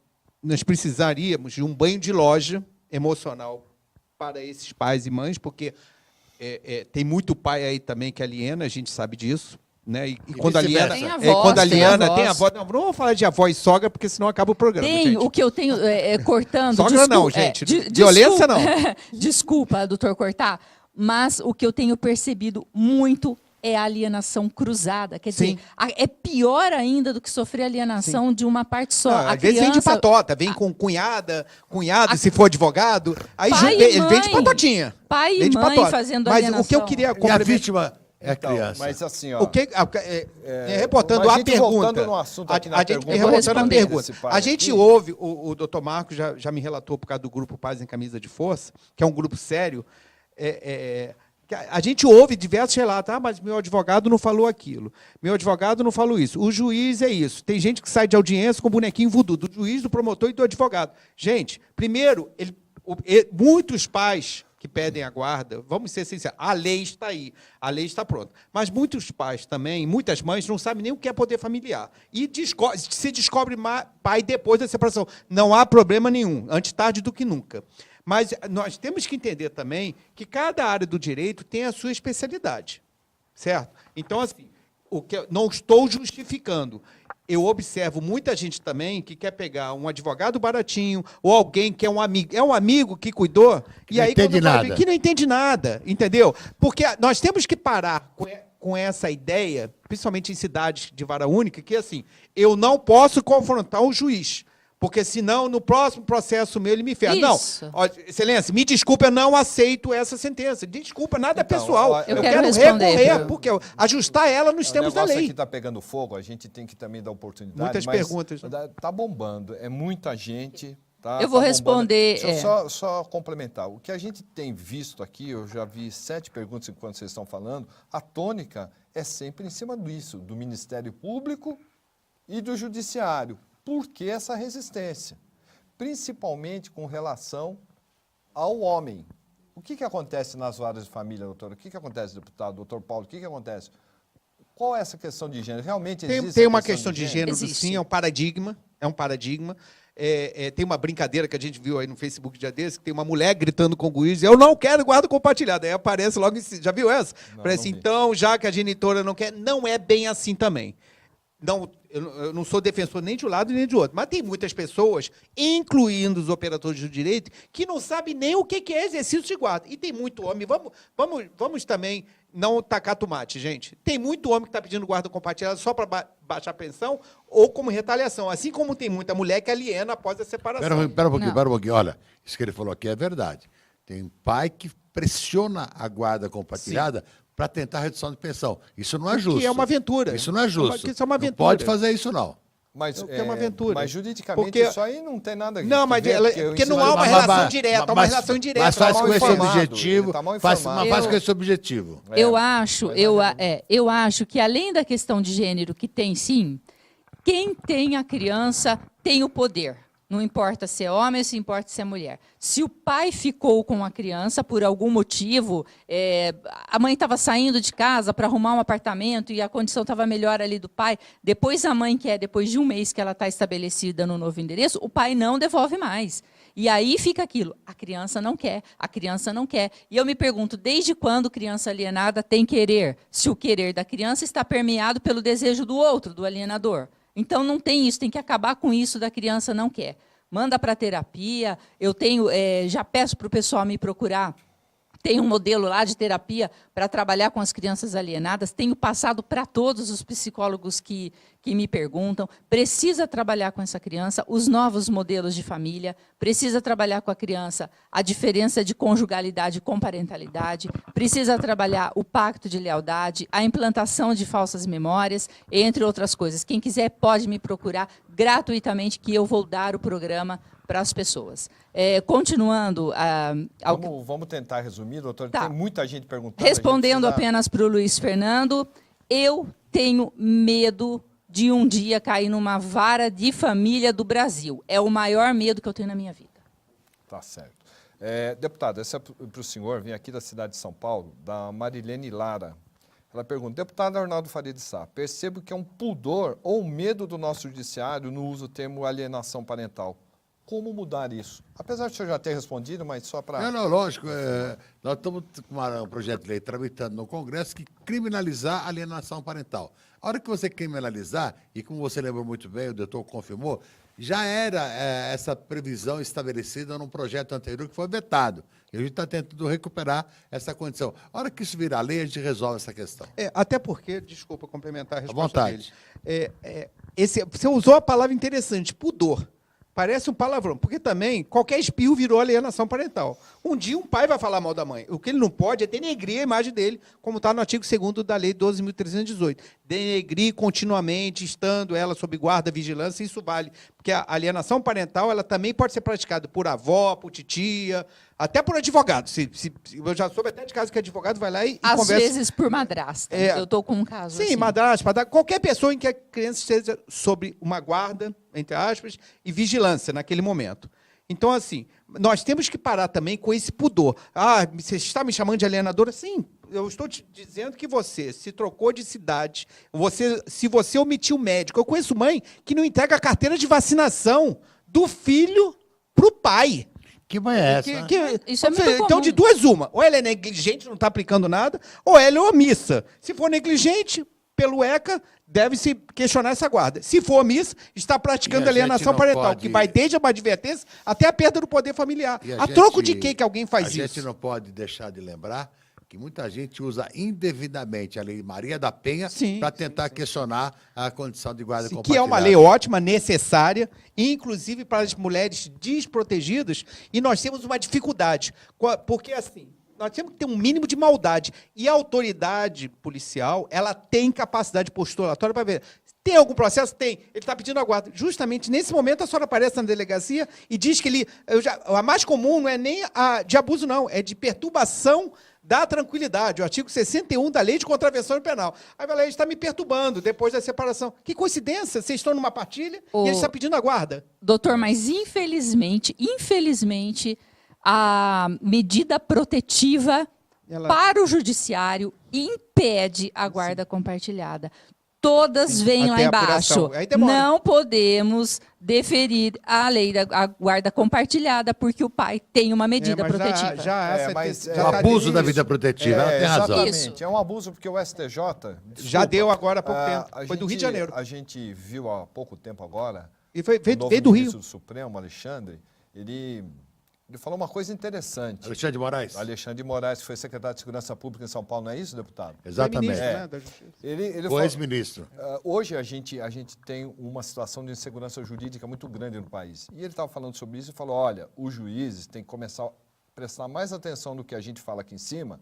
precisaríamos de um banho de loja emocional para esses pais e mães, porque tem muito pai aí também que aliena, a gente sabe disso. Né? E quando aliena, Tem avós, quando aliena, tem tem avós. avó. Não vamos falar de avó e sogra, porque senão acaba o programa. Tem, gente. o que eu tenho, cortando... Sogra não, gente. Violência não. Desculpa, doutor, cortar, mas o que eu tenho percebido muito é a alienação cruzada. Quer dizer, Sim. é pior ainda do que sofrer alienação de uma parte só. Não, às vezes vem de patota, vem com cunhado, se for advogado, aí Pai e ele vem de mãe. patatinha. Pai e Vem de mãe patota. fazendo Mas alienação. o que eu queria E a complementar... vítima é a Então, criança. mas assim, ó... O que, reportando mas a gente pergunta. voltando no assunto aqui na a gente, pergunta, reportando a responder pergunta. esse pai A gente aqui. ouve, o doutor Marcos já me relatou por causa do grupo Paz em Camisa de Força, que é um grupo sério, que a gente ouve diversos relatos, mas meu advogado não falou aquilo, meu advogado não falou isso, o juiz é isso. Tem gente que sai de audiência com bonequinho voodoo, do juiz, do promotor e do advogado. Gente, primeiro, muitos pais que pedem a guarda, vamos ser sinceros, a lei está aí, a lei está pronta. Mas muitos pais também, muitas mães não sabem nem o que é poder familiar. E se descobre pai depois da separação. Não há problema nenhum, antes tarde do que nunca. Mas nós temos que entender também que cada área do direito tem a sua especialidade, certo? Então, assim, não estou justificando. Eu observo muita gente também que quer pegar um advogado baratinho ou alguém que é um amigo que cuidou, e aí entende nada. Que não entende nada, entendeu? Porque nós temos que parar com essa ideia, principalmente em cidades de vara única, que assim, eu não posso confrontar o juiz. Porque, senão, no próximo processo meu, ele me ferra. Isso. Não, ó, excelência, me desculpa, eu não aceito essa sentença. Desculpa, nada Então, pessoal. ó, eu Eu quero quero responder, recorrer, viu? porque ajustar ela nos termos da O negócio lei. aqui está pegando fogo, a gente tem que também dar oportunidade. Muitas mas perguntas. Está bombando, é muita gente. Tá, Eu vou tá bombando. responder, Deixa eu só complementar. O que a gente tem visto aqui, eu já vi 7 perguntas enquanto vocês estão falando, a tônica é sempre em cima disso, do Ministério Público e do Judiciário. Por que essa resistência? Principalmente com relação ao homem. O que acontece nas varas de família, doutor? O que acontece, deputado? Doutor Paulo, o que acontece? Qual é essa questão de gênero? Realmente existe Tem a uma questão de gênero, Existe. sim, é um paradigma. Tem uma brincadeira que a gente viu aí no Facebook dia desse, que tem uma mulher gritando com o juiz, eu não quero guarda compartilhada. Aí aparece logo em cima. Já viu essa? Não, Parece, não vi. então, já que a genitora não quer, não é bem assim também. Não, eu não sou defensor nem de um lado nem de outro, mas tem muitas pessoas, incluindo os operadores do direito, que não sabem nem o que é exercício de guarda. E tem muito homem, vamos também não tacar tomate, gente. Tem muito homem que está pedindo guarda compartilhada só para baixar a pensão ou como retaliação, assim como tem muita mulher que aliena após a separação. Espera um pouquinho, Não. espera um pouquinho. Olha, isso que ele falou aqui é verdade. Tem pai que pressiona a guarda compartilhada para tentar redução de pensão. Isso não é justo. Que é uma aventura. Isso não é justo. Isso é uma aventura. Não pode fazer isso, não. Mas, É uma aventura. Mas juridicamente Porque- isso aí não tem nada a ver. Não, mas ver, porque o não há uma ensinamento- relação direta, há uma relação indireta. Mas faz Tá mal com esse informado, objetivo. ele tá mal Faz informado. com esse objetivo. Eu acho que além da questão de gênero, que tem sim, quem tem a criança tem o poder. Não importa se é homem ou se importa se é mulher. Se o pai ficou com a criança por algum motivo, a mãe estava saindo de casa para arrumar um apartamento e a condição estava melhor ali do pai, depois a mãe quer, depois de um mês que ela está estabelecida no novo endereço, o pai não devolve mais. E aí fica aquilo, a criança não quer, a criança não quer. E eu me pergunto, desde quando criança alienada tem querer? Se o querer da criança está permeado pelo desejo do outro, do alienador. Então não tem isso, tem que acabar com isso da criança não quer. Manda para terapia, eu tenho, já peço para o pessoal me procurar. Tem um modelo lá de terapia para trabalhar com as crianças alienadas. Tenho passado para todos os psicólogos que me perguntam. Precisa trabalhar com essa criança os novos modelos de família. Precisa trabalhar com a criança a diferença de conjugalidade com parentalidade. Precisa trabalhar o pacto de lealdade, a implantação de falsas memórias, entre outras coisas. Quem quiser pode me procurar gratuitamente, que eu vou dar o programa para as pessoas. Continuando... Vamos tentar resumir, doutor. Tá. Tem muita gente perguntando. Respondendo a gente precisa- apenas para o Luiz Fernando, eu tenho medo de um dia cair numa vara de família do Brasil. É o maior medo que eu tenho na minha vida. Tá certo. Deputado, essa é para o senhor, vem aqui da cidade de São Paulo, da Marilene Lara. Ela pergunta, deputado Arnaldo Faria de Sá, percebo que é um pudor ou medo do nosso judiciário no uso do termo alienação parental. Como mudar isso? Apesar de o senhor já ter respondido, mas só para... Não, lógico. Nós estamos com um projeto de lei tramitando no Congresso que criminalizar a alienação parental. A hora que você criminalizar, e como você lembrou muito bem, o doutor confirmou, já era essa previsão estabelecida num projeto anterior que foi vetado. E a gente está tentando recuperar essa condição. A hora que isso virar lei, a gente resolve essa questão. Até porque, desculpa complementar a resposta vontade. dele. Você usou a palavra interessante, pudor. Parece um palavrão, porque também qualquer espirro virou alienação parental. Um dia um pai vai falar mal da mãe. O que ele não pode é denegrir a imagem dele, como está no artigo 2º da Lei 12.318. Denegrir continuamente, estando ela sob guarda, vigilância, isso vale. Porque a alienação parental ela também pode ser praticada por avó, por titia, até por advogado. Eu já soube até de caso que advogado vai lá e Às conversa... vezes por madrasta. Eu estou com um caso Sim, assim. madrasta, qualquer pessoa em que a criança esteja sob uma guarda, entre aspas, e vigilância naquele momento. Então, assim, nós temos que parar também com esse pudor. Você está me chamando de alienadora? Sim, eu estou te dizendo que você se trocou de cidade, se você omitiu o médico. Eu conheço mãe que não entrega a carteira de vacinação do filho para o pai. Que mãe é essa? Isso é muito Então, comum. de duas, uma. Ou ela é negligente, não está aplicando nada, ou ela é omissa. Se for negligente, pelo ECA, deve-se questionar essa guarda. Se for omissa, está praticando E a gente alienação não parental, pode- que vai desde uma advertência até a perda do poder familiar. E A troco de que alguém faz A isso? gente não pode deixar de lembrar que muita gente usa indevidamente a Lei Maria da Penha Sim, para tentar questionar a condição de guarda Que compartilhada. é uma lei ótima, necessária, inclusive para as mulheres desprotegidas, e nós temos uma dificuldade, porque assim, nós temos que ter um mínimo de maldade, e a autoridade policial, ela tem capacidade postulatória para ver. Tem algum processo? Tem. Ele está pedindo a guarda. Justamente nesse momento, a senhora aparece na delegacia e diz que ele... a mais comum não é nem a de abuso, não, é de perturbação da tranquilidade, o artigo 61 da Lei de Contravenção Penal. Aí vai lá, ele está me perturbando depois da separação. Que coincidência, vocês estão numa partilha e ele está pedindo a guarda. Doutor, mas infelizmente, a medida protetiva Ela- para o judiciário impede a guarda compartilhada. Todas vêm lá Até a embaixo. apuração. Aí demora. Não podemos deferir a lei da a guarda compartilhada porque o pai tem uma medida mas protetiva. O abuso da vida protetiva, ela tem razão. Exatamente. Isso. É um abuso porque o STJ... Já deu agora há pouco a tempo. Foi do Rio de Janeiro. A gente viu há pouco tempo agora... E veio o do novo Rio. ministro do Supremo, Alexandre, ele falou uma coisa interessante. Alexandre de Moraes? Alexandre de Moraes, que foi secretário de Segurança Pública em São Paulo, não é isso, deputado? Exatamente. Foi ministro, É. né, da Justiça. Ele O falou, ex-ministro. hoje a gente tem uma situação de insegurança jurídica muito grande no país. E ele estava falando sobre isso e falou, olha, os juízes têm que começar a prestar mais atenção no que a gente fala aqui em cima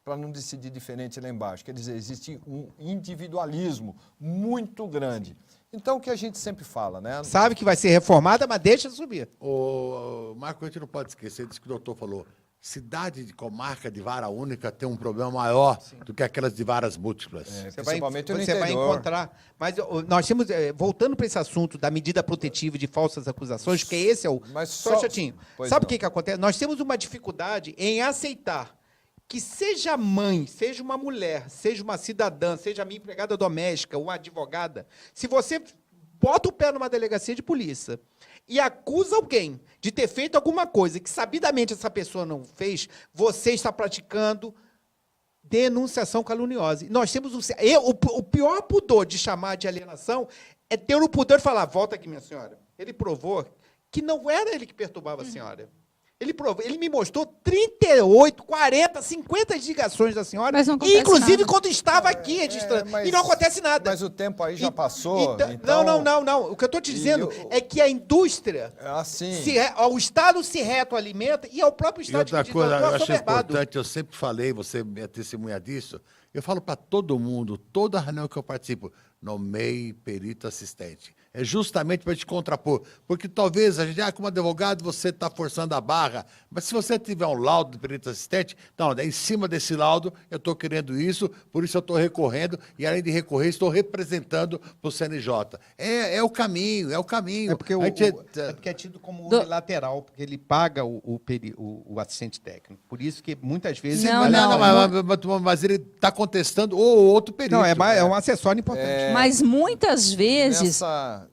para não decidir diferente lá embaixo. Quer dizer, existe um individualismo muito grande. Então, o que a gente sempre fala, né? Sabe que vai ser reformada, mas deixa subir. O Marco, a gente não pode esquecer disso que o doutor falou. Cidade de comarca de vara única tem um problema maior do que aquelas de varas múltiplas. Principalmente no Você vai interior. encontrar. Mas nós temos, voltando para esse assunto da medida protetiva de falsas acusações, porque esse é o. Mas só só- chatinho. Pois Sabe o não. que acontece? Nós temos uma dificuldade em aceitar que seja mãe, seja uma mulher, seja uma cidadã, seja a minha empregada doméstica, uma advogada, se você bota o pé numa delegacia de polícia e acusa alguém de ter feito alguma coisa que sabidamente essa pessoa não fez, você está praticando denunciação caluniosa. E nós temos o pior pudor de chamar de alienação é ter o pudor de falar, volta aqui, minha senhora. Ele provou que não era ele que perturbava a senhora. Ele me mostrou 38, 40, 50 ligações da senhora, Mas não acontece inclusive nada. quando estava aqui registrando. mas- e não acontece nada. Mas o tempo aí já E- passou. então- Não. O que eu estou te dizendo é que a indústria, Assim, o Estado se retroalimenta e é o próprio E Estado outra que coisa, eu acho assoberbado. importante, eu sempre falei, você é testemunha disso, eu falo para todo mundo, toda reunião que eu participo, nomeie perito assistente. É justamente para te contrapor. Porque talvez a gente, como advogado, você está forçando a barra, mas se você tiver um laudo de perito assistente, não, em cima desse laudo, eu estou querendo isso, por isso eu estou recorrendo, e além de recorrer, estou representando para o CNJ. É o caminho, é o caminho. É porque, A gente- é porque é tido como Do- unilateral, porque ele paga o assistente técnico. Por isso que muitas vezes... Não, mas ele está contestando o outro perito. Não, é um acessório importante. Mas muitas vezes...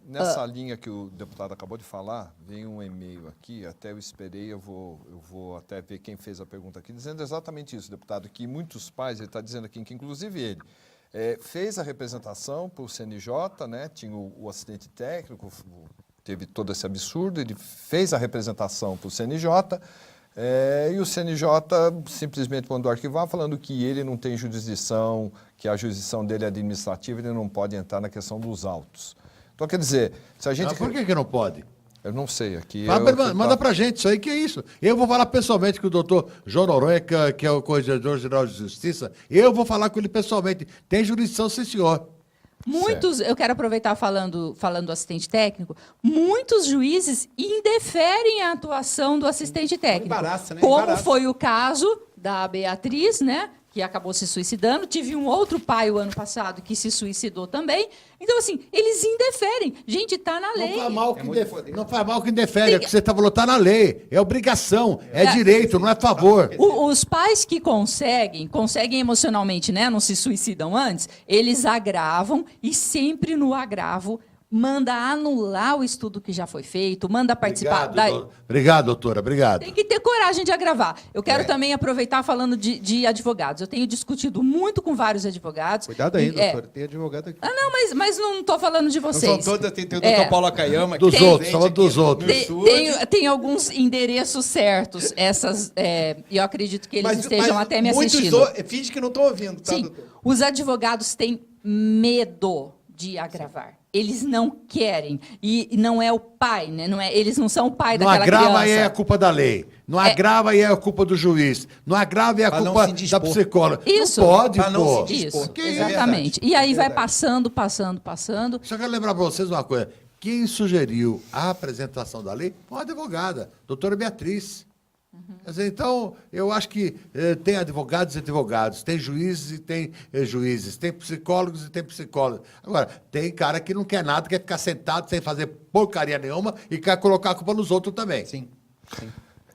nessa linha que o deputado acabou de falar, vem um e-mail aqui, até eu esperei, eu vou até ver quem fez a pergunta aqui, dizendo exatamente isso, deputado, que muitos pais, ele está dizendo aqui que inclusive ele fez a representação para o CNJ, né, tinha o assistente técnico, teve todo esse absurdo, ele fez a representação para o CNJ, e o CNJ simplesmente mandou arquivar, falando que ele não tem jurisdição, que a jurisdição dele é administrativa, ele não pode entrar na questão dos autos. Então, quer dizer, se a gente... Por que não pode? Eu não sei, aqui... Manda pra gente, isso aí que é isso. Eu vou falar pessoalmente com o doutor João Noronha, que é o Corregedor-Geral de Justiça, eu vou falar com ele pessoalmente. Tem jurisdição, sim, senhor. Muitos, eu quero aproveitar falando do assistente técnico, muitos juízes indeferem a atuação do assistente técnico. Embaraça, né? Como Embaraça. foi o caso da Beatriz, né? Que acabou se suicidando. Tive um outro pai o ano passado que se suicidou também. Então, assim, eles indeferem. Gente, está na lei. Não faz mal É muito poder. não faz mal que indefere, é o que você falou, está na lei. É obrigação, é direito, não é favor. Os pais que conseguem emocionalmente, né, não se suicidam antes, eles agravam e sempre no agravo manda anular o estudo que já foi feito, manda participar. Obrigado, doutora, obrigado. Tem que ter coragem de agravar. Eu quero também aproveitar falando de advogados. Eu tenho discutido muito com vários advogados. Cuidado aí, E- doutora. Tem advogado aqui. Ah, não, mas não estou falando de Não vocês. são todas, tem o doutor É. Paulo Akayama aqui. Dos presente outros, falando dos aqui outros. no estúdio. Tem alguns endereços certos. E eu acredito que eles estejam até me muitos assistindo. finge que não estão ouvindo, tá, Sim, doutor? os advogados têm medo de agravar. Eles não querem. E não é o pai, né? Eles não são o pai Não daquela agrava criança. e é a culpa da lei. Não agrava e é a culpa do juiz. Não agrava e é a Pra não culpa se dispor. da psicóloga. Isso. Não pode, Pra não pô. se dispor. Isso, Que isso? exatamente. É E aí vai verdade. passando. Só quero lembrar para vocês uma coisa. Quem sugeriu a apresentação da lei foi uma advogada, doutora Beatriz. Quer dizer, então, eu acho que tem advogados e advogados, tem juízes e tem juízes, tem psicólogos e tem psicólogos. Agora, tem cara que não quer nada, quer ficar sentado sem fazer porcaria nenhuma e quer colocar a culpa nos outros também. Sim.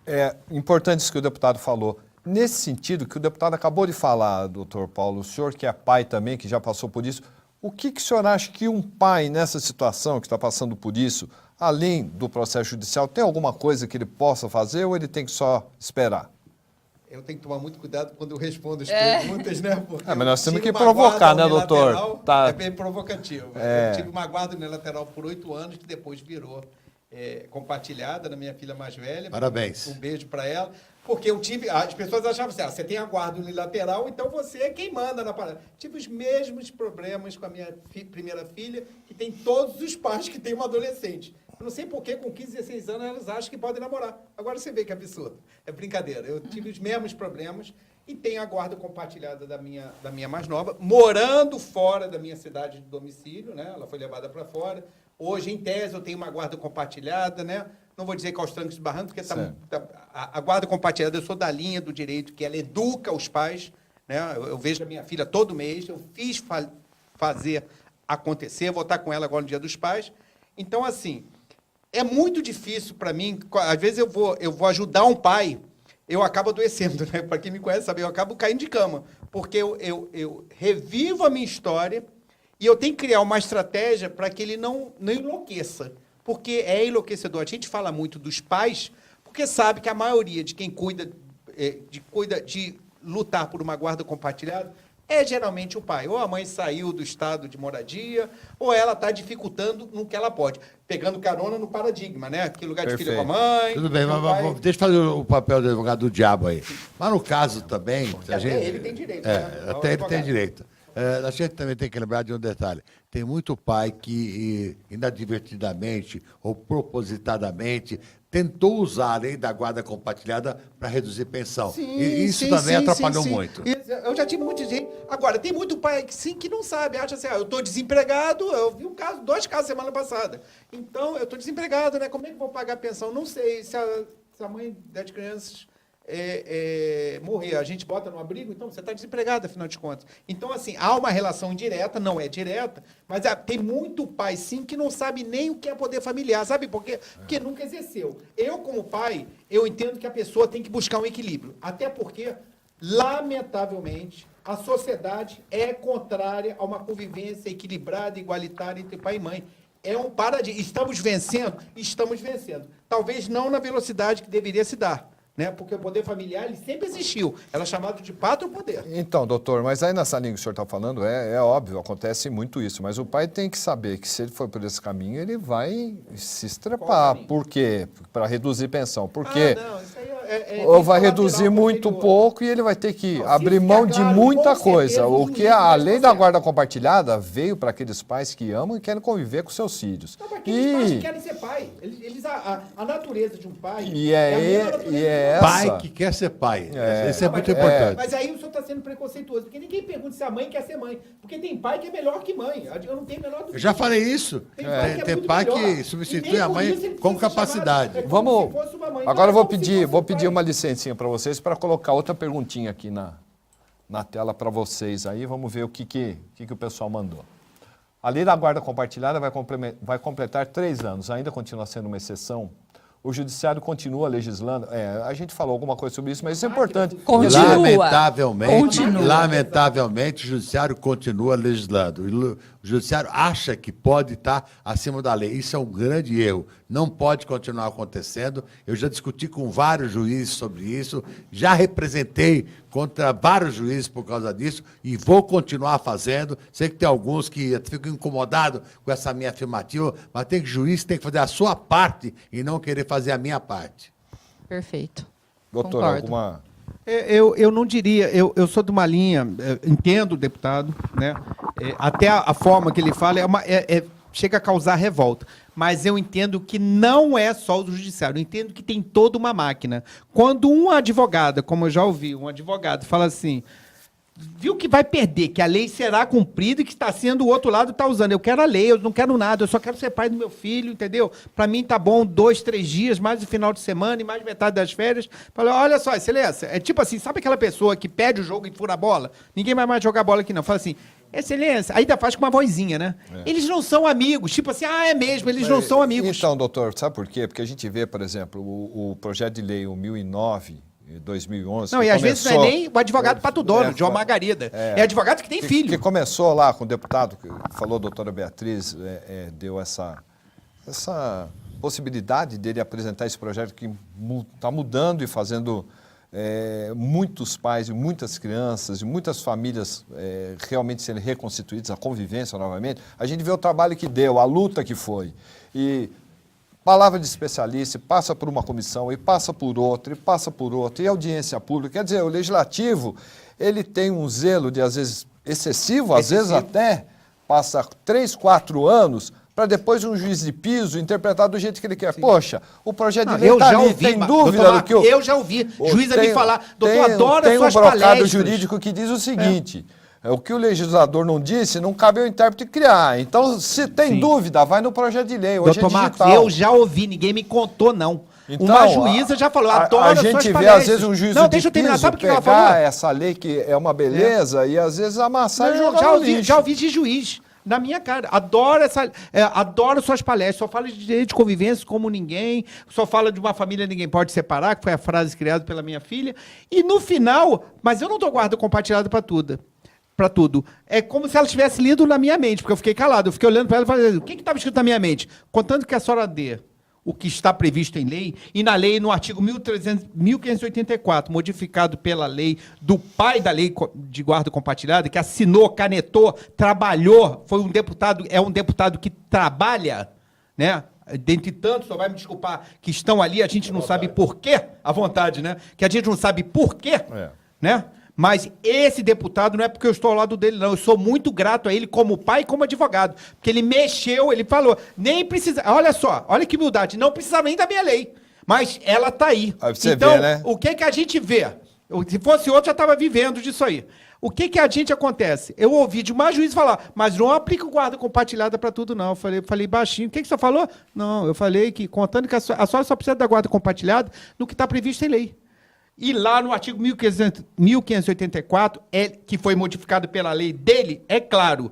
É importante isso que o deputado falou. Nesse sentido que o deputado acabou de falar, doutor Paulo, o senhor que é pai também, que já passou por isso, o que o senhor acha que um pai nessa situação, que está passando por isso, além do processo judicial, tem alguma coisa que ele possa fazer ou ele tem que só esperar? Eu tenho que tomar muito cuidado quando eu respondo as perguntas, né? Porque mas nós temos tive que uma provocar, guarda né, doutor? unilateral, Tá. É bem provocativo. É. Eu tive uma guarda unilateral por 8 anos, que depois virou compartilhada na minha filha mais velha. Parabéns. Um beijo para ela. Porque eu tive... As pessoas achavam assim, você tem a guarda unilateral, então você é quem manda na parada. Tive os mesmos problemas com a minha primeira filha, que tem todos os pais que têm uma adolescente. Eu não sei por que, com 15, 16 anos, elas acham que podem namorar. Agora você vê que é absurdo. É brincadeira. Eu tive os mesmos problemas e tenho a guarda compartilhada da minha mais nova, morando fora da minha cidade de domicílio, né? Ela foi levada para fora. Hoje, em tese, eu tenho uma guarda compartilhada, né? Não vou dizer que aos trancos e barrancos, porque a guarda compartilhada, eu sou da linha do direito, que ela educa os pais, né? Eu vejo a minha filha todo mês, eu fiz fazer acontecer, vou estar com ela agora no Dia dos Pais. Então, assim, é muito difícil para mim, às vezes eu vou ajudar um pai, eu acabo adoecendo, né? Para quem me conhece sabe, eu acabo caindo de cama, porque eu revivo a minha história e eu tenho que criar uma estratégia para que ele não enlouqueça, porque é enlouquecedor. A gente fala muito dos pais, porque sabe que a maioria de quem cuida de lutar por uma guarda compartilhada é geralmente o pai. Ou a mãe saiu do estado de moradia, ou ela está dificultando no que ela pode, pegando carona no paradigma, né? Que lugar de filho com a mãe. Tudo bem, mas deixa eu fazer o papel do advogado do diabo aí. Mas no caso também... Até ele tem direito. Né? Até ele tem direito. A gente também tem que lembrar de um detalhe. Tem muito pai que, inadvertidamente ou propositadamente, tentou usar a lei da guarda compartilhada para reduzir pensão. E isso também atrapalhou muito. Eu já tive muito gente. Agora, tem muito pai que não sabe, acha assim, eu estou desempregado, eu vi dois casos semana passada. Então, eu estou desempregado, né? Como é que eu vou pagar a pensão? Não sei, se a mãe das crianças morrer, a gente bota no abrigo, então você está desempregado, afinal de contas. Então, assim, há uma relação indireta, não é direta, mas tem muito pai, sim, que não sabe nem o que é poder familiar, sabe por quê? Porque nunca exerceu. Eu, como pai, eu entendo que a pessoa tem que buscar um equilíbrio, até porque, lamentavelmente, a sociedade é contrária a uma convivência equilibrada, igualitária entre pai e mãe. É um paradigma. Estamos vencendo? Estamos vencendo. Talvez não na velocidade que deveria se dar, né? Porque o poder familiar ele sempre existiu. Ela é chamado de pátrio poder. Então, doutor, mas aí nessa linha que o senhor está falando, é óbvio, acontece muito isso, mas o pai tem que saber que se ele for por esse caminho, ele vai se estrepar. Por quê? Para reduzir pensão. Por quê? Não, isso aí Ou vai reduzir muito pouco e ele vai ter que abrir mão de muita coisa. O que a lei da guarda compartilhada veio para aqueles pais que amam e querem conviver com seus filhos. Não, para aqueles pais que querem ser pai. A natureza de um pai essa. Pai que quer ser pai. Isso é muito importante. Mas aí o senhor está sendo preconceituoso, porque ninguém pergunta se a mãe quer ser mãe. Porque tem pai que é melhor que mãe. Eu não tenho a menor dúvida. Eu já falei isso. Tem pai que substitui a mãe com capacidade. Vamos. Agora eu vou pedir uma licencinha para vocês para colocar outra perguntinha aqui na tela para vocês aí. Vamos ver o que o pessoal mandou. A lei da guarda compartilhada vai completar 3 anos. Ainda continua sendo uma exceção? O judiciário continua legislando? A gente falou alguma coisa sobre isso, mas isso é importante. Lamentavelmente, o judiciário continua legislando. O judiciário acha que pode estar acima da lei. Isso é um grande erro. Não pode continuar acontecendo. Eu já discuti com vários juízes sobre isso, já representei contra vários juízes por causa disso e vou continuar fazendo. Sei que tem alguns que ficam incomodados com essa minha afirmativa, mas o juiz tem que fazer a sua parte e não querer fazer a minha parte. Perfeito. Doutor, concordo. alguma... Eu não diria, eu sou de uma linha, entendo o deputado, né? Até a forma que ele fala chega a causar revolta. Mas eu entendo que não é só o judiciário, eu entendo que tem toda uma máquina. Quando uma advogada, como eu já ouvi, um advogado fala assim, viu que vai perder, que a lei será cumprida e que está sendo o outro lado está usando. Eu quero a lei, eu não quero nada, eu só quero ser pai do meu filho, entendeu? Para mim tá bom 2, 3 dias, mais o final de semana e mais metade das férias. Falei, olha só, excelência, é tipo assim, sabe aquela pessoa que pede o jogo e fura a bola? Ninguém vai mais jogar bola aqui não. Fala assim, excelência, ainda faz com uma vozinha, né? Eles não são amigos, tipo assim, é mesmo, eles não são amigos. Então, doutor, sabe por quê? Porque a gente vê, por exemplo, o projeto de lei 1009, 2011... Não, e às vezes não é nem o advogado pato dono, João Margarida. É advogado que tem filho. Que começou lá com o deputado, que falou a doutora Beatriz, deu essa possibilidade dele apresentar esse projeto que está mudando e fazendo muitos pais e muitas crianças e muitas famílias realmente serem reconstituídas, a convivência novamente. A gente vê o trabalho que deu, a luta que foi. E palavra de especialista, passa por uma comissão, e passa por outra, e passa por outra, e audiência pública. Quer dizer, o legislativo, ele tem um zelo de, às vezes, excessivo, às vezes até passa 3, 4 anos, para depois um juiz de piso interpretar do jeito que ele quer. Sim. Poxa, o projeto de lei está ali, tem dúvida do que eu já ouvi juiz ali falar, doutor, adoro as suas palestras. Tem um brocado jurídico que diz o seguinte... O que o legislador não disse, não cabe ao intérprete criar. Então, se tem dúvida, vai no projeto de lei. Hoje doutor é digital. Marcos, eu já ouvi, ninguém me contou, não. Então, uma juíza já falou, adoro as suas palestras. A gente vê, às vezes, um juiz não, deixa eu terminar. Sabe o que ela pegar falou? essa lei que é uma beleza e, às vezes, amassar e jogar no lixo. Já ouvi de juiz. Na minha cara. Adoro suas palestras. Só fala de direito de convivência como ninguém. Só fala de uma família ninguém pode separar, que foi a frase criada pela minha filha. E no final, mas eu não dou guarda compartilhada para tudo. É como se ela tivesse lido na minha mente, porque eu fiquei calado. Eu fiquei olhando para ela e falei, o que estava escrito na minha mente? Contanto que a senhora dê o que está previsto em lei, e na lei, no artigo 1584, modificado pela lei do pai da lei de guarda compartilhada, que assinou, canetou, trabalhou, foi um deputado, é um deputado que trabalha, né? Dentre tantos, só vai me desculpar, que estão ali, a gente não sabe por quê, à vontade, né? Que a gente não sabe por quê, né? Mas esse deputado não é porque eu estou ao lado dele, não. Eu sou muito grato a ele como pai e como advogado. Porque ele mexeu, ele falou, nem precisa... Olha só, olha que humildade, não precisava nem da minha lei. Mas ela está aí. Aí você então, vê, né? o que a gente vê? Se fosse outro, já estava vivendo disso aí. O que a gente acontece? Eu ouvi de uma juiz falar, mas não aplica o guarda compartilhada para tudo, não. Eu falei baixinho. O que você falou? Não, eu falei que, contando que a senhora só precisa da guarda compartilhada no que está previsto em lei. E lá no artigo 1584, que foi modificado pela lei dele, é claro,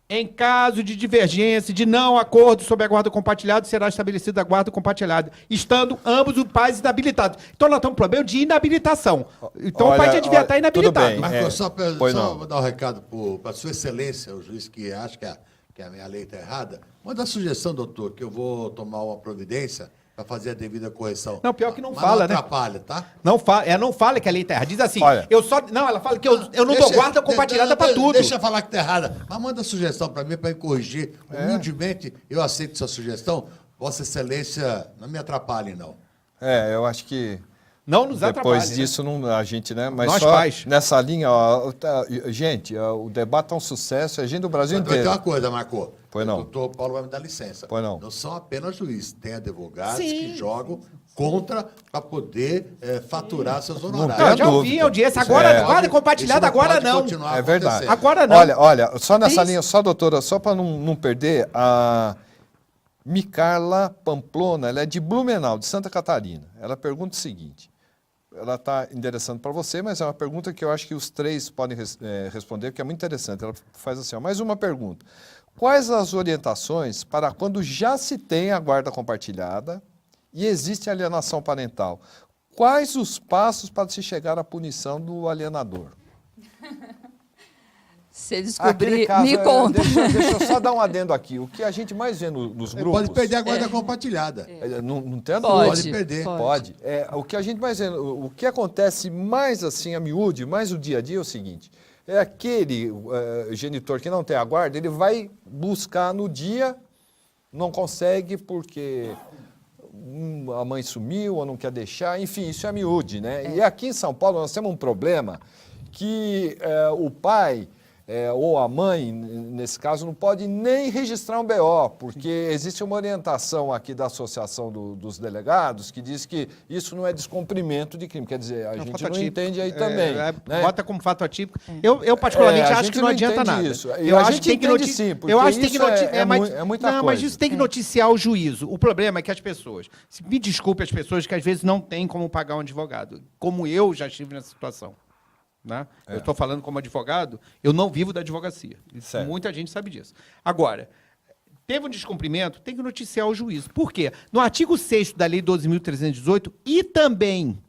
em caso de divergência, de não acordo sobre a guarda compartilhada, será estabelecida a guarda compartilhada, estando ambos os pais inabilitados. Então nós temos um problema de inabilitação. Então o pai já devia estar inabilitado. Tudo bem. Marcos, só vou dar um recado para Sua Excelência, o juiz que acha que a minha lei está errada. Manda a sugestão, doutor, que eu vou tomar uma providência para fazer a devida correção. Não, pior que não mas fala, não né? atrapalha, tá? Não fala que a lei está errada. Diz assim, olha, ela fala que eu não dou guarda compartilhada para tudo. Deixa eu falar que está errada. Mas manda sugestão para mim, para eu corrigir. Humildemente, eu aceito sua sugestão. Vossa Excelência, não me atrapalhe, não. Eu acho que... Não nos atrapalha. Depois disso, não, a gente, né? Mas nós só pais. Nessa linha, ó, gente, o debate é um sucesso, a gente do Brasil inteiro. Tem uma coisa, Marco. Pois não. O doutor Paulo vai me dar licença. Pois não. Não são apenas juízes, tem advogados que jogam contra para poder faturar seus honorários. Não, já ouvi audiência. Agora, guarda compartilhada, agora não. É verdade. Agora não. Olha, só nessa linha, só doutora, só para não perder, a Micarla Pamplona, ela é de Blumenau, de Santa Catarina. Ela pergunta o seguinte, ela está endereçando para você, mas é uma pergunta que eu acho que os três podem responder, que é muito interessante. Ela faz assim, mais uma pergunta. Quais as orientações para quando já se tem a guarda compartilhada e existe alienação parental? Quais os passos para se chegar à punição do alienador? Se descobrir, caso, me conta. Deixa eu só dar um adendo aqui. O que a gente mais vê nos grupos... Pode perder a guarda compartilhada. Não tem dúvida. Pode perder. Pode. O que a gente mais vê, o que acontece mais assim a miúde, mais o dia a dia é o seguinte, é aquele genitor que não tem a guarda, ele vai buscar no dia, não consegue porque a mãe sumiu ou não quer deixar, enfim, isso é miúde, né? E aqui em São Paulo nós temos um problema que o pai... ou a mãe, nesse caso, não pode nem registrar um BO, porque existe uma orientação aqui da Associação dos Delegados que diz que isso não é descumprimento de crime. Quer dizer, a gente não entende aí também. né? Bota como fato atípico. Eu particularmente, a acho gente que não adianta entende nada. isso. Eu A acho gente que tem que entende noticiar. sim, porque Eu acho que tem que isso noticiar. é muita não, coisa. mas isso tem que noticiar o juízo. O problema é que as pessoas, me desculpe as pessoas que às vezes não têm como pagar um advogado, como eu já estive nessa situação. Né? Eu estou falando como advogado, eu não vivo da advocacia. Certo. Muita gente sabe disso. Agora, teve um descumprimento, tem que noticiar o juízo. Por quê? No artigo 6º da Lei 12.318 e também,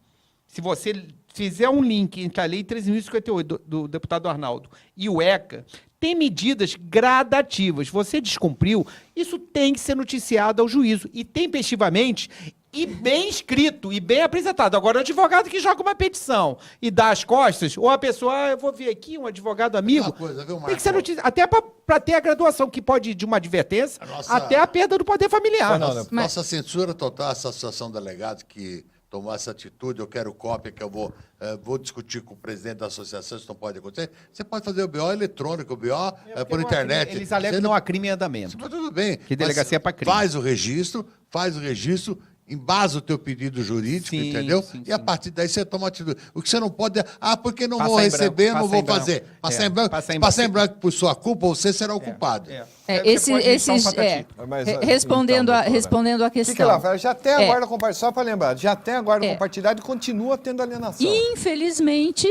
se você fizer um link entre a Lei 13.058 do deputado Arnaldo e o ECA, tem medidas gradativas. Você descumpriu, isso tem que ser noticiado ao juízo. E tempestivamente e bem escrito e bem apresentado. Agora, o advogado que joga uma petição e dá as costas, ou a pessoa, eu vou ver aqui, um advogado amigo, Uma coisa, viu, tem que ser Marco? noticiado. Até para ter a graduação, que pode ir de uma advertência Nossa- até a perda do poder familiar. Nossa censura total, essa associação de delegados que tomou essa atitude, eu quero cópia, que eu vou discutir com o presidente da associação, isso não pode acontecer. Você pode fazer o BO eletrônico, o BO por internet. Eles alegam que não há crime em andamento. Mas tudo bem. Que delegacia é pra crime. Faz o registro, embasa o teu pedido jurídico, Sim, entendeu? sim, E a sim. partir daí você toma atitude. O que você não pode é, porque não Passar vou em receber, branco, não vou passar em fazer. branco. Passar É, em branco, passar em passar em branco. branco por sua culpa, você será o culpado. Respondendo Então, respondendo a questão. Fique lá, já tem a É. guarda compartilhada, só para lembrar, já tem a guarda É. compartilhada e continua tendo alienação. Infelizmente,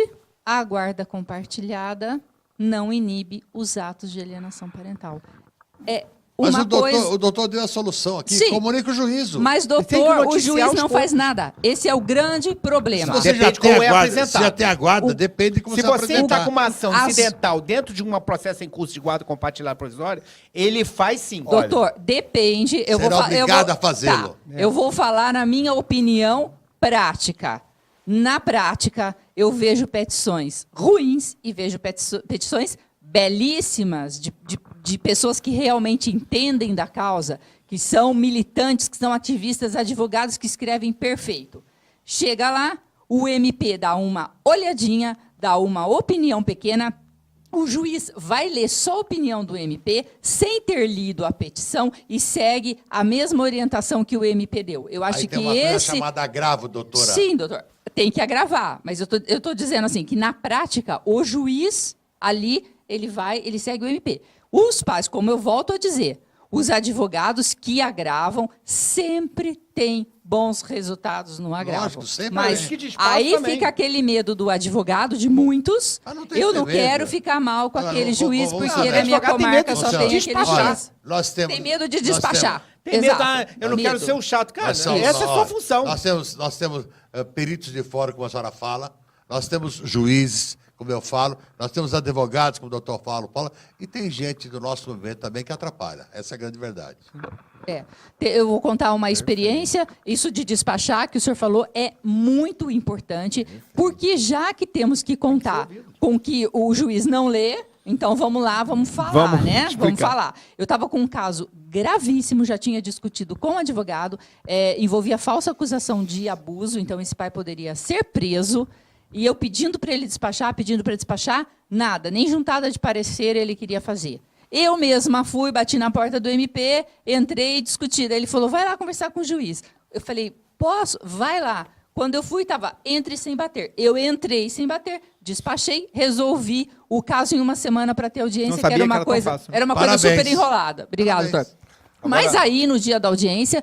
a guarda compartilhada não inibe os atos de alienação parental. É Mas uma coisa. o doutor deu a solução aqui, Sim. comunica o juízo. Mas, Tem que doutor, o noticiar juiz os não pontos. faz nada. Esse é o grande problema. Se você já Depende tem como a é guarda, apresentado. se já tem a guarda, depende de como Se você você apresentar. está com uma ação As- incidental dentro de um processo em curso de guarda compartilhada provisória, ele faz sim. Doutor, depende. Eu será vou obrigado a fazê-lo. Tá, eu vou falar na minha opinião prática. Na prática, eu vejo petições ruins e vejo petições belíssimas de pessoas que realmente entendem da causa, que são militantes, que são ativistas, advogados que escrevem perfeito. Chega lá, o MP dá uma olhadinha, dá uma opinião pequena, o juiz vai ler só a opinião do MP, sem ter lido a petição, e segue a mesma orientação que o MP deu. Eu acho Aí que tem uma coisa esse... chamada agravo, doutora. Sim, doutor, tem que agravar. Mas eu tô dizendo assim, que na prática, o juiz ali, ele segue o MP. Os pais, como eu volto a dizer, os advogados que agravam sempre têm bons resultados no agravo. Lógico, sempre Mas é. Que despacho aí também. fica aquele medo do advogado, de muitos. Ah, não tem Eu que não ter quero medo. ficar mal com Não, aquele não, juiz, vamos porque lá. na minha Advogado tem comarca medo só de tem aquele despachar. juiz. Nós temos, Tem medo de nós despachar. Tem medo, Exato. eu não quero Medo. ser um chato. Cara, Nós somos- essa é a sua ó, função. Nós temos peritos de fora, como a senhora fala, nós temos juízes, como eu falo, nós temos advogados, como o doutor fala, e tem gente do nosso movimento também que atrapalha. Essa é a grande verdade. Eu vou contar uma experiência. Isso de despachar, que o senhor falou, é muito importante, porque já que temos que contar com que o juiz não lê, então vamos lá, vamos falar, Vamos né? explicar. Vamos falar. Eu estava com um caso gravíssimo, já tinha discutido com o advogado, envolvia falsa acusação de abuso, então esse pai poderia ser preso, e eu pedindo para ele despachar, nada, nem juntada de parecer ele queria fazer. Eu mesma fui, bati na porta do MP, entrei e discuti. Daí ele falou, vai lá conversar com o juiz. Eu falei, posso? Vai lá. Quando eu fui, estava entre sem bater. Eu entrei sem bater, despachei, resolvi o caso em uma semana para ter audiência, Não que sabia era que uma era tão coisa, fácil. era uma coisa Parabéns. super enrolada. Obrigada, Parabéns. doutor. Mas aí, no dia da audiência,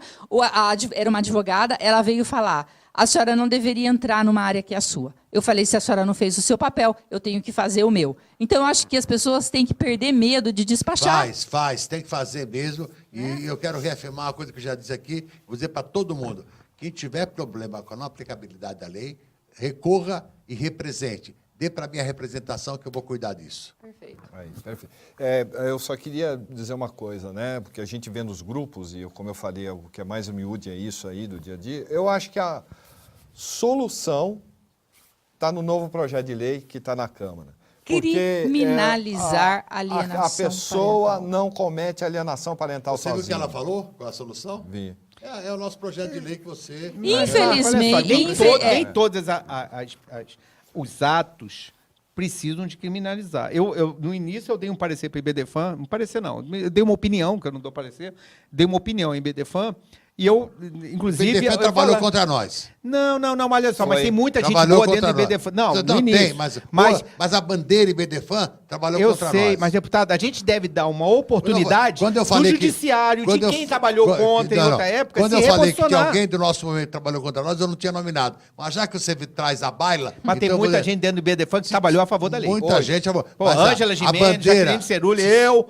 era uma advogada, ela veio falar, a senhora não deveria entrar numa área que é a sua. Eu falei, se a senhora não fez o seu papel, eu tenho que fazer o meu. Então, eu acho que as pessoas têm que perder medo de despachar. Faz, tem que fazer mesmo. E eu quero reafirmar uma coisa que eu já disse aqui, vou dizer para todo mundo. Quem tiver problema com a não aplicabilidade da lei, recorra e represente. Dê para mim a representação que eu vou cuidar disso. Perfeito. Aí, perfeito. Eu só queria dizer uma coisa, né? Porque a gente vê nos grupos, e como eu falei, o que é mais humilde é isso aí do dia a dia. Eu acho que a solução está no novo projeto de lei que está na Câmara. Porque, Criminalizar a a alienação pessoa parental. não comete alienação parental Você viu o que sozinha. ela falou? Qual a solução? Vi. É o nosso projeto de lei que você... Infelizmente, nem, infe- nem todos os atos precisam de criminalizar. No início, eu dei um parecer para o IBDFAN, um parecer não, eu dei uma opinião, que eu não dou parecer, dei uma opinião em IBDFAN, e eu, inclusive... O BDFAN trabalhou contra nós. Não, olha só, mas Foi. tem muita gente Trabalhou boa dentro do contra IBDFAN. nós. Não, no início. Tem, mas a bandeira IBDFAN trabalhou Eu contra sei, nós. mas, deputado, a gente deve dar uma oportunidade Quando eu do falei judiciário, de quando quem trabalhou contra em outra época, Quando se eu falei que reposicionar. alguém do nosso movimento trabalhou contra nós, eu não tinha nominado. Mas já que você traz a baila... Mas tem então eu vou muita dizer, gente dentro do IBDFAN que trabalhou a favor da lei. Muita Hoje. gente... Pô, Ângela Gimenez, Jaqueline Cerulli, eu...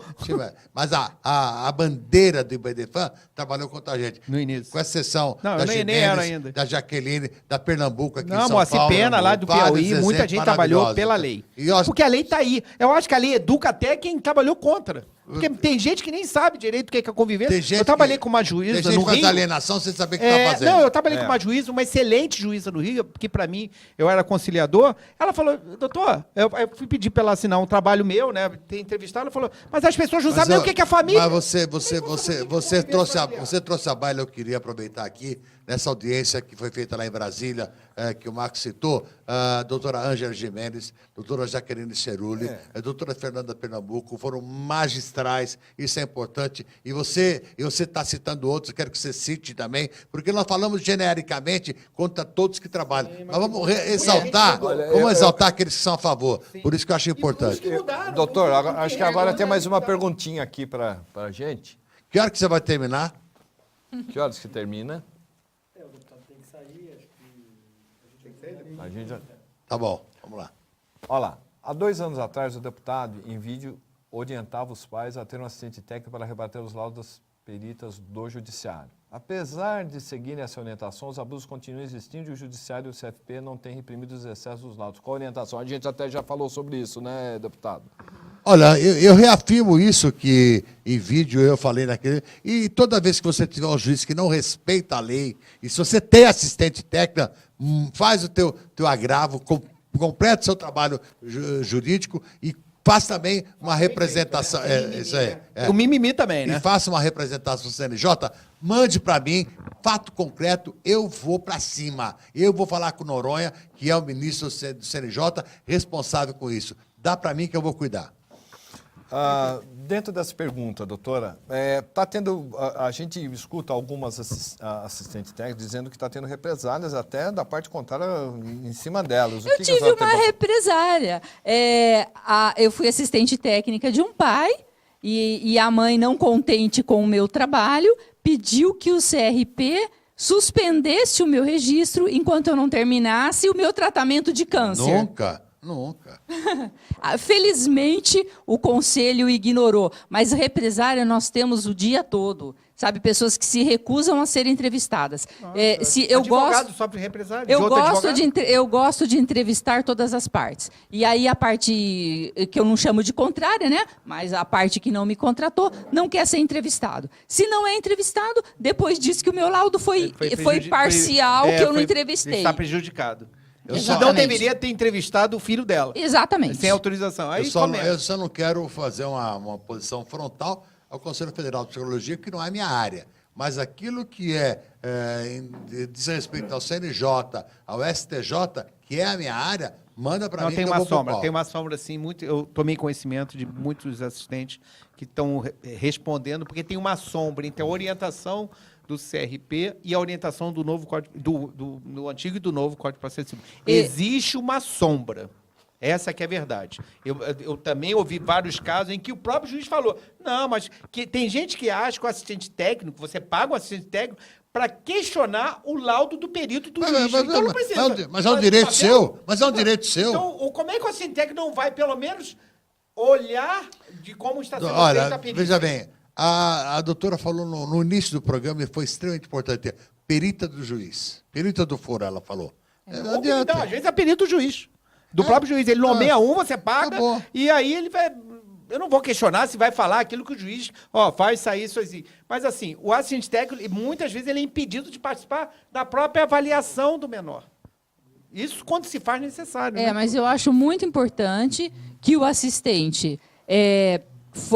Mas a bandeira do IBDFAN trabalhou contra a gente. No início. Com exceção Não, da eu nem Gimenez, era ainda. da Jaqueline, da Pernambuco aqui em Não, São Moacir Paulo. Pena, lá do vários Piauí, muita exemplos gente trabalhou maravilhosos. pela lei. E eu acho- Porque a lei está aí. Eu acho que a lei educa até quem trabalhou contra. Porque tem gente que nem sabe direito o que é convivência. Tem gente Eu trabalhei que- com uma Tem juíza gente no que faz Rio. alienação sem saber o que está fazendo. Não, eu trabalhei com uma juíza, uma excelente juíza no Rio, que para mim, eu era conciliador. Ela falou, doutor, eu fui pedir para ela assinar um trabalho meu, né? Ter entrevistado, ela falou, mas as pessoas não sabem nem o que é a família. Mas você trouxe a baila, eu queria aproveitar aqui, nessa audiência que foi feita lá em Brasília, que o Marcos citou, a doutora Ângela Gimenez, doutora Jaqueline Cerulli, a doutora Fernanda Pernambuco, foram magistrais, isso é importante. E você está citando outros, eu quero que você cite também, porque nós falamos genericamente contra todos que trabalham. Mas vamos exaltar aqueles que são a favor. Por isso que eu acho importante. Doutor, acho que agora tem mais uma perguntinha aqui para a gente. Que hora que você vai terminar? Que horas que termina? A gente já... Tá bom, vamos lá. Olha lá, há 2 anos atrás, o deputado, em vídeo, orientava os pais a ter um assistente técnico para rebater os laudos das peritas do judiciário. Apesar de seguirem essa orientação, os abusos continuam existindo e o judiciário e o CFP não têm reprimido os excessos dos laudos. Qual a orientação? A gente até já falou sobre isso, né, deputado? Olha, eu reafirmo isso que em vídeo eu falei naquele... E toda vez que você tiver um juiz que não respeita a lei, e se você tem assistente técnica, faz o teu agravo, completa o seu trabalho jurídico e faz também uma representação... isso aí. O mimimi também, né? E faça uma representação do CNJ, mande para mim, fato concreto, eu vou para cima. Eu vou falar com o Noronha, que é o ministro do CNJ, responsável com isso. Dá para mim que eu vou cuidar. Dentro dessa pergunta, doutora, tá tendo, a gente escuta algumas assistentes técnicos dizendo que está tendo represálias até da parte contrária em cima delas. Eu tive uma represália. Eu fui assistente técnica de um pai e a mãe, não contente com o meu trabalho, pediu que o CRP suspendesse o meu registro enquanto eu não terminasse o meu tratamento de câncer. Nunca. Felizmente, o conselho ignorou, mas represália nós temos o dia todo. Sabe, pessoas que se recusam a ser entrevistadas. Advogado sofre represália. Eu gosto de entrevistar todas as partes. E aí a parte que eu não chamo de contrária, né? Mas a parte que não me contratou não quer ser entrevistado. Se não é entrevistado, depois diz que o meu laudo foi parcial, que eu não entrevistei. Está prejudicado. Exatamente. Não deveria ter entrevistado o filho dela. Exatamente. Sem autorização. Aí eu só não quero fazer uma posição frontal ao Conselho Federal de Psicologia, que não é minha área. Mas aquilo que diz respeito ao CNJ, ao STJ, que é a minha área, manda para mim. Tem uma sombra, sim. Eu tomei conhecimento de muitos assistentes que estão respondendo, porque tem uma sombra entre a orientação do CRP e a orientação do novo código, do antigo e do novo Código de Processo Civil. Existe uma sombra. Essa que é a verdade. Eu também ouvi vários casos em que o próprio juiz falou, não, mas tem gente que acha que o assistente técnico, você paga o assistente técnico para questionar o laudo do perito do juiz. Então não precisa. Mas é um direito seu. Mas é um direito seu. Então, como é que o assistente técnico não vai, pelo menos, olhar de como está sendo feita a perícia? Veja bem, a doutora falou no início do programa e foi extremamente importante. Perita do juiz. Perita do foro, ela falou. Não adianta. Às vezes é perito do juiz. Do próprio juiz. Ele nomeia você paga, e aí ele vai... Eu não vou questionar se vai falar aquilo que o juiz... faz isso assim. Mas, assim, o assistente técnico, muitas vezes, ele é impedido de participar da própria avaliação do menor. Isso quando se faz necessário. Né? Mas eu acho muito importante que o assistente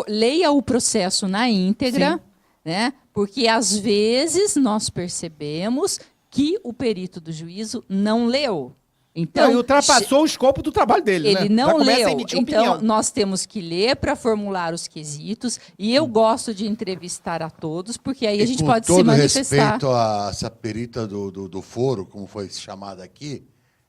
leia o processo na íntegra, né? Porque, às vezes, nós percebemos que o perito do juízo não leu. Então, Não, e ultrapassou o escopo do trabalho dele, né? ele Já não começa a leu. emitir Então, opinião. nós temos que ler para formular os quesitos. E eu gosto de entrevistar a todos, porque aí a gente pode se manifestar. Com todo respeito a essa perita do foro, como foi chamada aqui,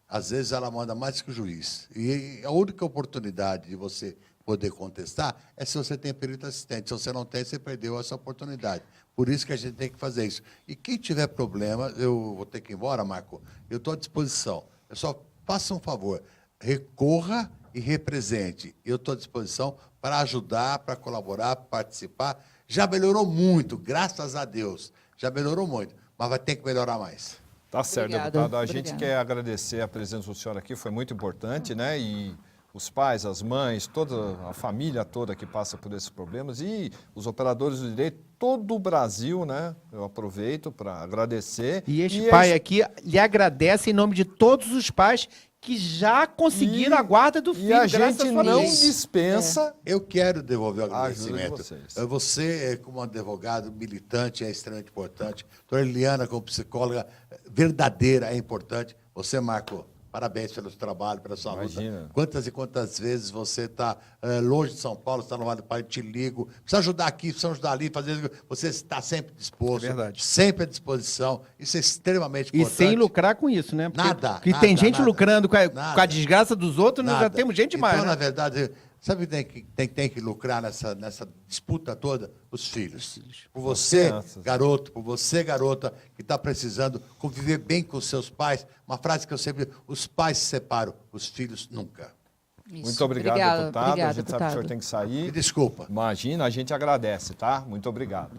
às vezes ela manda mais que o juiz. E a única oportunidade de você poder contestar é se você tem perito assistente. Se você não tem, você perdeu essa oportunidade. Por isso que a gente tem que fazer isso. E quem tiver problema, eu vou ter que ir embora, Marco, eu estou à disposição. Eu só faça um favor, recorra e represente. Eu estou à disposição para ajudar, para colaborar, para participar. Já melhorou muito, graças a Deus. Já melhorou muito, mas vai ter que melhorar mais. Tá certo, Obrigada, deputado. A gente obrigada. quer agradecer a presença do senhor aqui, foi muito importante, né? E os pais, as mães, toda a família toda que passa por esses problemas e os operadores do direito, todo o Brasil, né? Eu aproveito para agradecer. E este pai aqui lhe agradece em nome de todos os pais que já conseguiram a guarda do filho, E a graças gente à sua não lei. dispensa. Eu quero devolver o Ajuda de agradecimento. vocês. Você, como advogado militante, é extremamente importante. Doutora Eliana, como psicóloga verdadeira, é importante. Você, Marco, parabéns pelo seu trabalho, pela sua Imagina. luta. Quantas e quantas vezes você está longe de São Paulo, está no Vale do Pai, te ligo, precisa ajudar aqui, precisa ajudar ali, fazer. Você está sempre disposto, É verdade. sempre à disposição. Isso é extremamente E importante. sem lucrar com isso, né? Nada, Porque nada, tem gente nada. lucrando com Nada. a desgraça dos outros, nós já Nada. temos gente demais, Então, né? na verdade, sabe quem tem que lucrar nessa disputa toda? Os filhos. Por você, crianças. garoto, por você, garota, que está precisando conviver bem com os seus pais. Uma frase que eu sempre... Os pais se separam, os filhos nunca. Isso. Muito obrigado, Obrigada, deputado. A obrigada, gente sabe que o senhor deputado. tem que Me sair. desculpa. Imagina, a gente agradece, tá? Muito obrigado.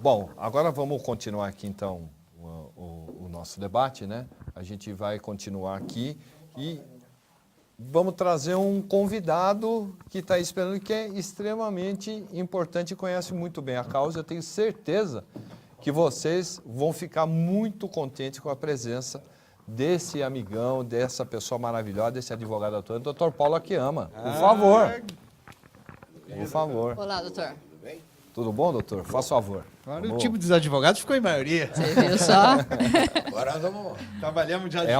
Bom, agora vamos continuar aqui, então, o nosso debate, né? A gente vai continuar aqui e vamos trazer um convidado que está esperando, que é extremamente importante e conhece muito bem a causa. Eu tenho certeza que vocês vão ficar muito contentes com a presença desse amigão, dessa pessoa maravilhosa, desse advogado atuante, doutor Paulo Akiyama. Por favor. Por favor. Olá, doutor. Tudo bom, doutor? Faça favor. Agora Vamos- o time dos advogados ficou em maioria. Você viu só? Agora vamos... Trabalhamos já É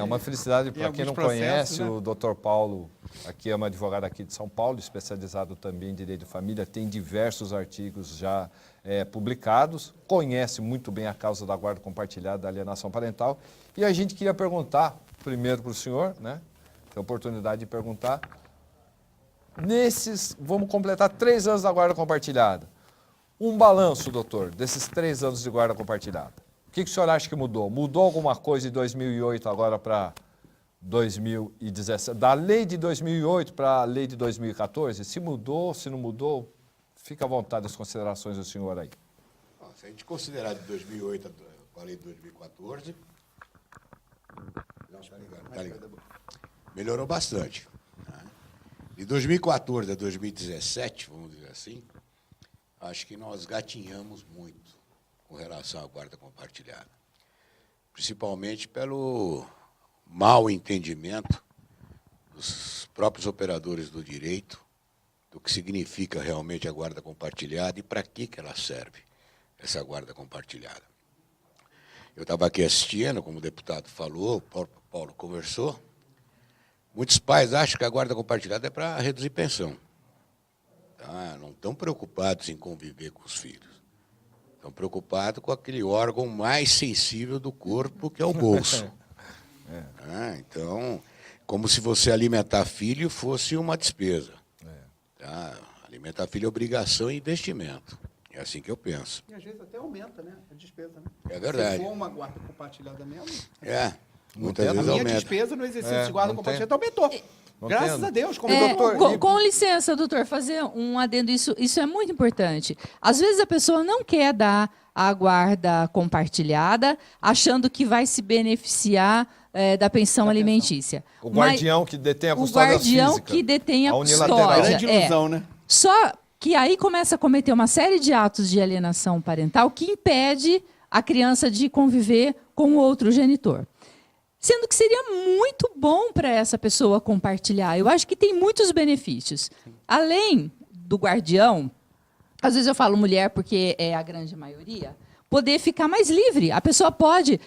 uma felicidade para alguns quem não processos, conhece, né? o Dr. Paulo Akiyama, advogado aqui de São Paulo, especializado também em direito de família, tem diversos artigos já publicados, conhece muito bem a causa da guarda compartilhada da alienação parental. E a gente queria perguntar, primeiro para o senhor, né? Tem a oportunidade de perguntar. Vamos completar 3 anos da guarda compartilhada. Um balanço, doutor, desses 3 anos de guarda compartilhada. O que o senhor acha que mudou? Mudou alguma coisa de 2008 agora para 2017? Da lei de 2008 para a lei de 2014? Se mudou, se não mudou, fica à vontade as considerações do senhor aí. Se a gente considerar de 2008 a lei de 2014, tá ligado. Melhorou bastante. Né? De 2014 a 2017, vamos dizer assim, acho que nós gatinhamos muito com relação à guarda compartilhada. Principalmente pelo mau entendimento dos próprios operadores do direito do que significa realmente a guarda compartilhada e para que ela serve, essa guarda compartilhada. Eu estava aqui assistindo, como o deputado falou, o Paulo conversou. Muitos pais acham que a guarda compartilhada é para reduzir pensão. Tá? Não estão preocupados em conviver com os filhos. Estão preocupados com aquele órgão mais sensível do corpo, que é o bolso. Ah, então, como se você alimentar filho fosse uma despesa. Tá? Alimentar filho é obrigação e investimento. É assim que eu penso. E às vezes até aumenta, né? A despesa, né? É verdade. Se for uma guarda compartilhada mesmo, Muitas a vezes minha aumenta. despesa no exercício de guarda não compartilhada aumentou. Não Graças tem- a Deus, como É, doutor. com licença, doutor, fazer um adendo, isso é muito importante. Às vezes a pessoa não quer dar a guarda compartilhada, achando que vai se beneficiar da pensão alimentícia. O Mas guardião que detém a o custódia guardião física. que detém a unilateral. custódia. Grande ilusão, né? Só que aí começa a cometer uma série de atos de alienação parental que impede a criança de conviver com o outro genitor. Sendo que seria muito bom para essa pessoa compartilhar. Eu acho que tem muitos benefícios. Além do guardião, às vezes eu falo mulher porque é a grande maioria, poder ficar mais livre. A pessoa pode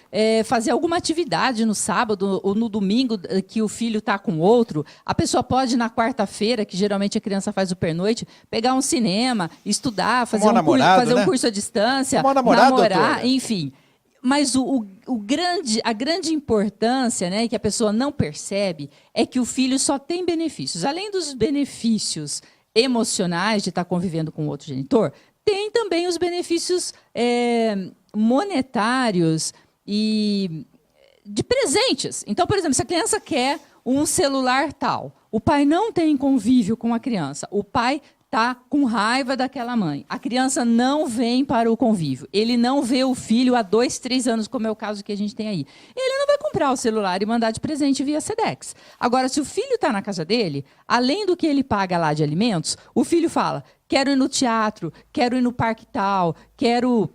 fazer alguma atividade no sábado ou no domingo que o filho está com outro. A pessoa pode, na quarta-feira, que geralmente a criança faz o pernoite, pegar um cinema, estudar, fazer um curso à distância, namorar, enfim. Mas a grande importância, né, que a pessoa não percebe é que o filho só tem benefícios. Além dos benefícios emocionais de estar convivendo com outro genitor, tem também os benefícios monetários e de presentes. Então, por exemplo, se a criança quer um celular tal, o pai não tem convívio com a criança, o pai está com raiva daquela mãe. A criança não vem para o convívio. Ele não vê o filho há 2, 3 anos, como é o caso que a gente tem aí. Ele não vai comprar o celular e mandar de presente via Sedex. Agora, se o filho está na casa dele, além do que ele paga lá de alimentos, o filho fala, quero ir no teatro, quero ir no parque tal, quero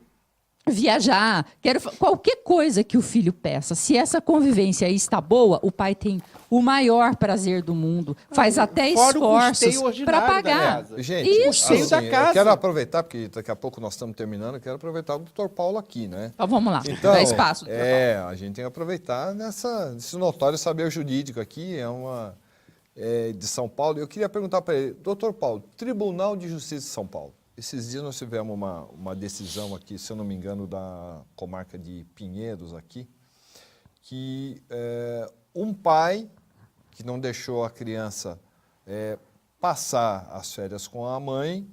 viajar, quero qualquer coisa que o filho peça. Se essa convivência aí está boa, o pai tem o maior prazer do mundo, faz até esforços para pagar. Gente, isso. Assim, eu quero aproveitar, porque daqui a pouco nós estamos terminando, eu quero aproveitar o doutor Paulo aqui, né? Então vamos lá, então, dá espaço. A gente tem que aproveitar nesse notório saber jurídico aqui, de São Paulo. Eu queria perguntar para ele, doutor Paulo, Tribunal de Justiça de São Paulo. Esses dias nós tivemos uma decisão aqui, se eu não me engano, da comarca de Pinheiros aqui, que um pai que não deixou a criança passar as férias com a mãe,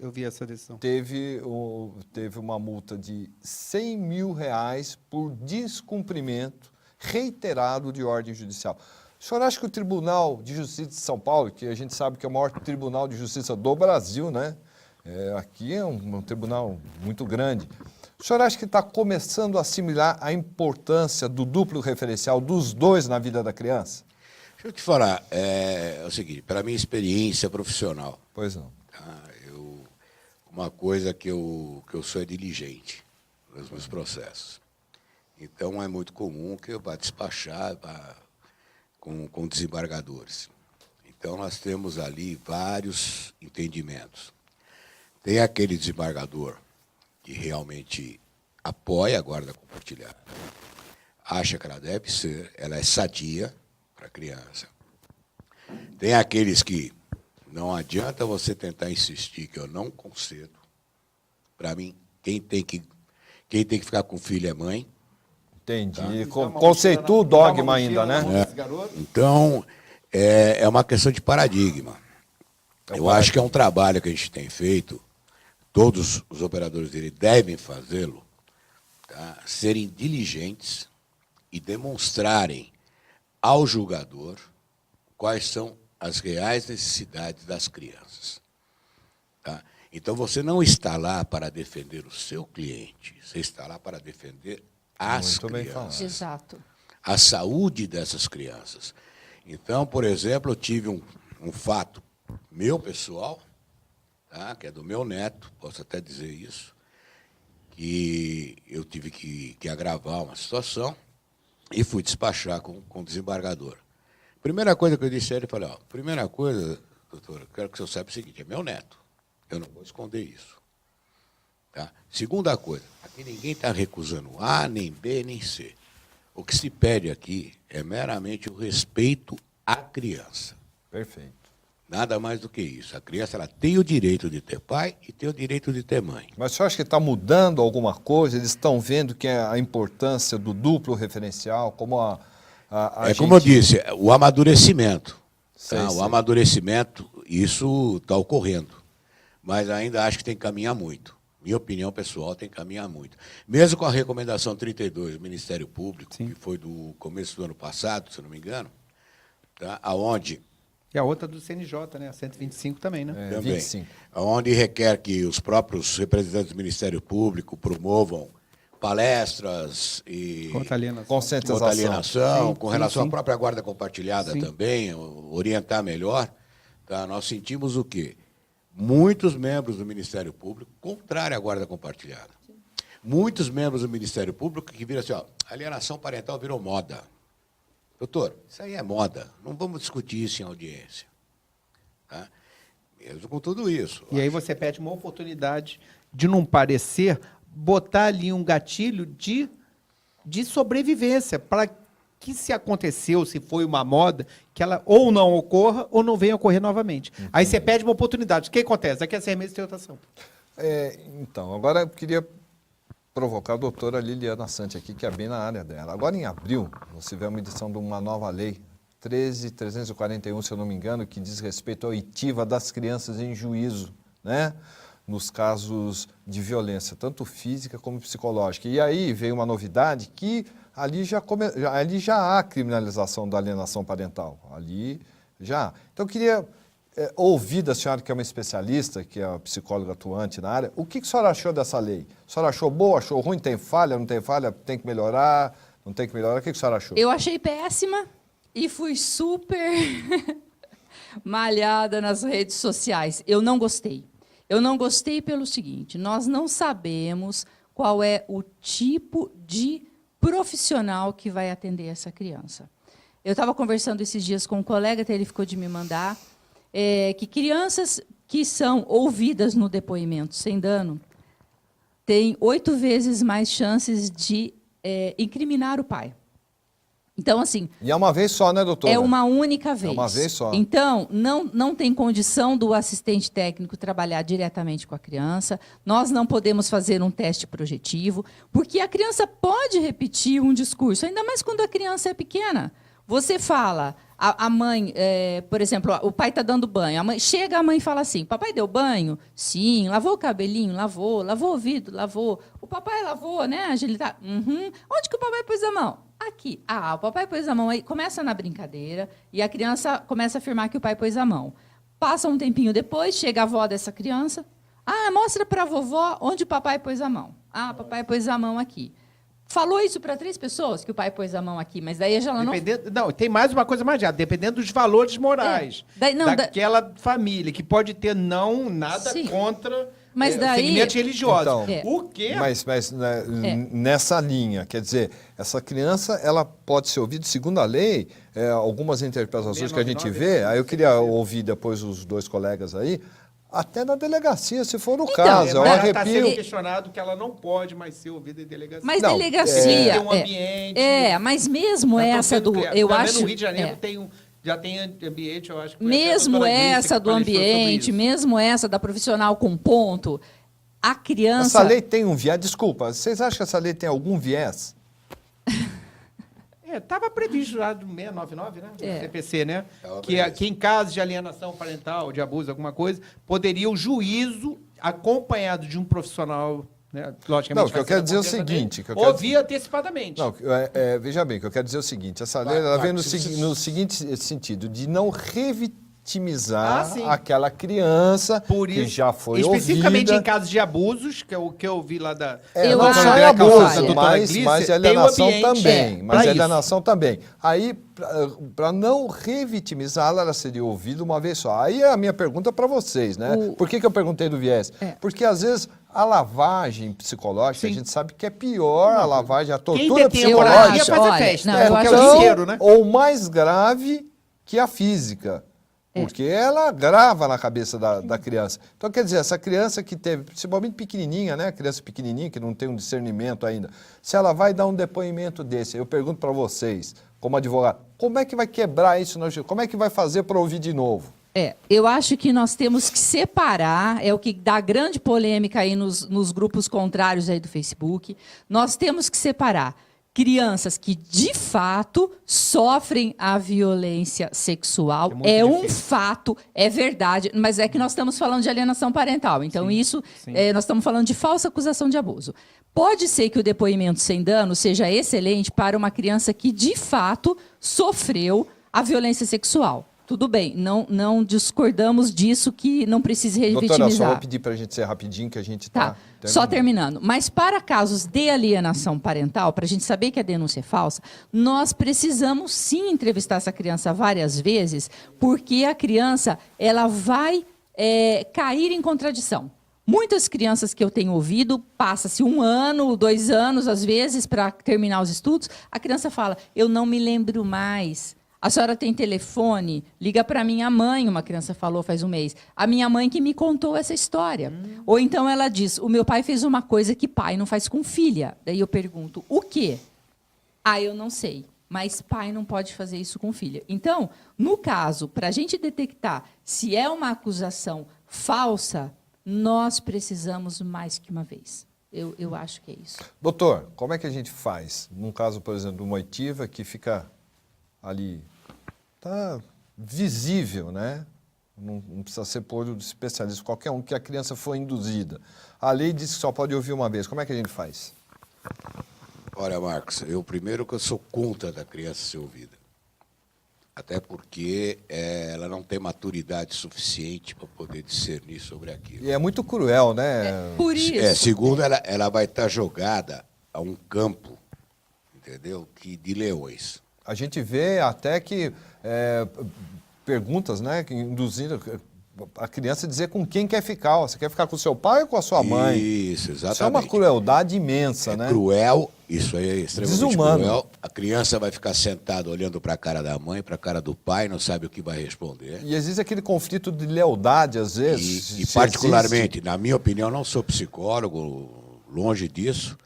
Eu vi essa decisão. teve uma multa de R$100 mil por descumprimento reiterado de ordem judicial. O senhor acha que o Tribunal de Justiça de São Paulo, que a gente sabe que é o maior tribunal de justiça do Brasil, né? Aqui é um tribunal muito grande. O senhor acha que está começando a assimilar a importância do duplo referencial dos dois na vida da criança? Deixa eu te falar, é o seguinte, pela minha experiência profissional, Pois não. tá? Uma coisa que eu sou diligente nos meus processos. Então, é muito comum que eu vá despachar com desembargadores. Então, nós temos ali vários entendimentos. Tem aquele desembargador que realmente apoia a guarda compartilhada, acha que ela deve ser, ela é sadia para a criança. Tem aqueles que não adianta você tentar insistir que eu não concedo. Para mim, quem tem que ficar com o filho é mãe. Entendi. Conceitua o dogma ainda, né? Então, é uma questão de paradigma. Eu acho que é um trabalho que a gente tem feito, todos os operadores dele devem fazê-lo, tá? Serem diligentes e demonstrarem ao julgador quais são as reais necessidades das crianças. Tá? Então, você não está lá para defender o seu cliente, você está lá para defender as crianças. Exato. A saúde dessas crianças. Então, por exemplo, eu tive um fato meu pessoal, tá, que é do meu neto, posso até dizer isso, que eu tive que agravar uma situação e fui despachar com o desembargador. Primeira coisa que eu disse a ele, falei, primeira coisa, doutor, eu quero que o senhor saiba o seguinte, é meu neto, eu não vou esconder isso. Tá? Segunda coisa, aqui ninguém está recusando A, nem B, nem C. O que se pede aqui é meramente o respeito à criança. Perfeito. Nada mais do que isso. A criança ela tem o direito de ter pai e tem o direito de ter mãe. Mas você acha que está mudando alguma coisa? Eles estão vendo que é a importância do duplo referencial, como como eu disse, o amadurecimento. Sei, tá? sei. O amadurecimento, isso está ocorrendo. Mas ainda acho que tem que caminhar muito. Minha opinião pessoal, tem que caminhar muito. Mesmo com a recomendação 32 do Ministério Público, que foi do começo do ano passado, se não me engano, tá? Aonde... E a outra do CNJ, né? A 125 também, né? Também. 25. Onde requer que os próprios representantes do Ministério Público promovam palestras e Contra a alienação. Conscientização. contra a alienação, Sim, com sim, relação sim. à própria guarda compartilhada Sim. também, orientar melhor. Tá? Nós sentimos o quê? Muitos membros do Ministério Público contrários à guarda compartilhada. Muitos membros do Ministério Público que viram assim, alienação parental virou moda. Doutor, isso aí é moda, não vamos discutir isso em audiência. Tá? Mesmo com tudo isso. E aí você pede uma oportunidade de, num parecer, botar ali um gatilho de sobrevivência, para que se aconteceu, se foi uma moda, que ela ou não ocorra ou não venha ocorrer novamente. Aí você pede uma oportunidade. O que acontece? Daqui a 6 meses tem outra ação. Então, agora eu queria provocar a doutora Liliana Santi aqui, que é bem na área dela. Agora, em abril, você vê uma edição de uma nova lei, 13.341, se eu não me engano, que diz respeito à oitiva das crianças em juízo, né? Nos casos de violência, tanto física como psicológica. E aí veio uma novidade que ali já há criminalização da alienação parental. Ali já. Então, eu queria ouvir da senhora, que é uma especialista, que é a psicóloga atuante na área, o que a senhora achou dessa lei? A senhora achou boa, achou ruim, tem falha, não tem falha, tem que melhorar, não tem que melhorar? O que a senhora achou? Eu achei péssima e fui super malhada nas redes sociais. Eu não gostei. Eu não gostei pelo seguinte, nós não sabemos qual é o tipo de profissional que vai atender essa criança. Eu estava conversando esses dias com um colega, até ele ficou de me mandar, que crianças que são ouvidas no depoimento sem dano têm 8 vezes mais chances de incriminar o pai. Então, assim... E é uma vez só, né, doutora? É uma única vez. É uma vez só. Então, não tem condição do assistente técnico trabalhar diretamente com a criança. Nós não podemos fazer um teste projetivo, porque a criança pode repetir um discurso, ainda mais quando a criança é pequena. Você fala, a mãe, por exemplo, o pai está dando banho, a mãe fala assim, papai deu banho? Sim. Lavou o cabelinho? Lavou. Lavou o ouvido? Lavou. O papai lavou, né, Angelita? Uhum. Onde que o papai pôs a mão? Aqui. O papai pôs a mão aí. Começa na brincadeira e a criança começa a afirmar que o pai pôs a mão. Passa um tempinho depois, chega a avó dessa criança. Mostra para a vovó onde o papai pôs a mão. Papai pôs a mão aqui. Falou isso para 3 pessoas, que o pai pôs a mão aqui, mas daí já não... Não, tem mais uma coisa mais dependendo dos valores morais daquela família, que pode ter nada Sim. contra mas daí, segmentos religiosos. Então, O quê? Mas nessa linha, quer dizer, essa criança ela pode ser ouvida, segundo a lei, algumas interpretações que a gente vê, aí eu queria ouvir depois os 2 colegas aí, até na delegacia, se for o caso. Ela está sendo questionado que ela não pode mais ser ouvida em delegacia. Mas delegacia... Tem um ambiente... mas mesmo essa do... Eu acho... No Rio de Janeiro já tem ambiente, eu acho... Mesmo essa do ambiente, mesmo essa da profissional com ponto, a criança... Essa lei tem um viés... Desculpa, vocês acham que essa lei tem algum viés? Estava previsto lá do 699, né? Do CPC, né? Que em caso de alienação parental, de abuso, alguma coisa, poderia o juízo, acompanhado de um profissional, né? Logicamente, não, o que eu quero dizer é o seguinte... ouvir antecipadamente. Não, veja bem, o que eu quero dizer é o seguinte, essa lei ela vem no seguinte sentido, de não revitimizar aquela criança por isso, que já foi especificamente ouvida. em casos de abusos, que é o que eu vi lá da... não só em abuso, mas alienação também. Mas alienação também. Aí, para não revitimizá-la, ela seria ouvida uma vez só. Aí é a minha pergunta para vocês, né? Por que eu perguntei do viés? Porque, às vezes, a lavagem psicológica, a gente sabe que é pior a lavagem, a tortura psicológica. Fazer festa, né? Ou mais grave que a física. Porque ela grava na cabeça da criança. Então, quer dizer, essa criança que teve, principalmente pequenininha, né? Criança pequenininha, que não tem um discernimento ainda. Se ela vai dar um depoimento desse, eu pergunto para vocês, como advogado, como é que vai quebrar isso? Como é que vai fazer para ouvir de novo? Eu acho que nós temos que separar, é o que dá grande polêmica aí nos grupos contrários aí do Facebook. Nós temos que separar crianças que, de fato, sofrem a violência sexual. É um fato, é verdade, mas é que nós estamos falando de alienação parental. Então, isso, nós estamos falando de falsa acusação de abuso. Pode ser que o depoimento sem dano seja excelente para uma criança que, de fato, sofreu a violência sexual. Tudo bem, não discordamos disso, que não precisa revitimizar. Doutora, só vou pedir para a gente ser rapidinho, que a gente está... Só terminando. Mas para casos de alienação parental, para a gente saber que a denúncia é falsa, nós precisamos sim entrevistar essa criança várias vezes, porque a criança ela vai cair em contradição. Muitas crianças que eu tenho ouvido, passa-se 1 ano, 2 anos, às vezes, para terminar os estudos, a criança fala, eu não me lembro mais. A senhora tem telefone? Liga para minha mãe, uma criança falou faz um mês. A minha mãe que me contou essa história. Ou então ela diz, o meu pai fez uma coisa que pai não faz com filha. Daí eu pergunto, o quê? Ah, eu não sei. Mas pai não pode fazer isso com filha. Então, no caso, para a gente detectar se é uma acusação falsa, nós precisamos mais que uma vez. Eu acho que é isso. Doutor, como é que a gente faz? Num caso, por exemplo, de uma oitiva que fica ali, está visível, né? Não precisa ser por um especialista, qualquer um que a criança for induzida. A lei diz que só pode ouvir uma vez. Como é que a gente faz? Olha, Marcos, primeiro que eu sou contra da criança ser ouvida. Até porque ela não tem maturidade suficiente para poder discernir sobre aquilo. E é muito cruel, né? Por isso. Segundo, ela vai estar jogada a um campo, entendeu? De leões. A gente vê até que perguntas, né, que induzindo a criança a dizer com quem quer ficar. Você quer ficar com o seu pai ou com a sua mãe? Isso, exatamente. Isso é uma crueldade imensa, né? Cruel, isso aí é extremamente Desumano. cruel. A criança vai ficar sentada olhando para a cara da mãe, para a cara do pai, não sabe o que vai responder. E existe aquele conflito de lealdade, às vezes. E particularmente, na minha opinião, não sou psicólogo, longe disso,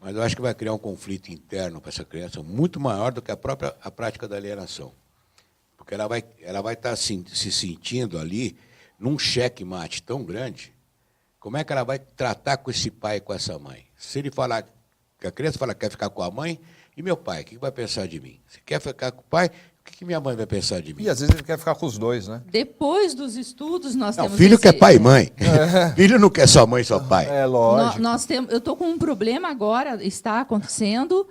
mas eu acho que vai criar um conflito interno para essa criança muito maior do que a prática da alienação. Porque ela vai estar se sentindo ali num checkmate tão grande. Como é que ela vai tratar com esse pai e com essa mãe? Se ele falar, que a criança fala que quer ficar com a mãe, e meu pai, o que vai pensar de mim? Se quer ficar com o pai, o que minha mãe vai pensar de mim? E às vezes ele quer ficar com os dois, né? Depois dos estudos, nós Não, temos... filho quer pai e mãe. Filho não quer só mãe, só pai. É lógico. Eu estou com um problema agora, está acontecendo.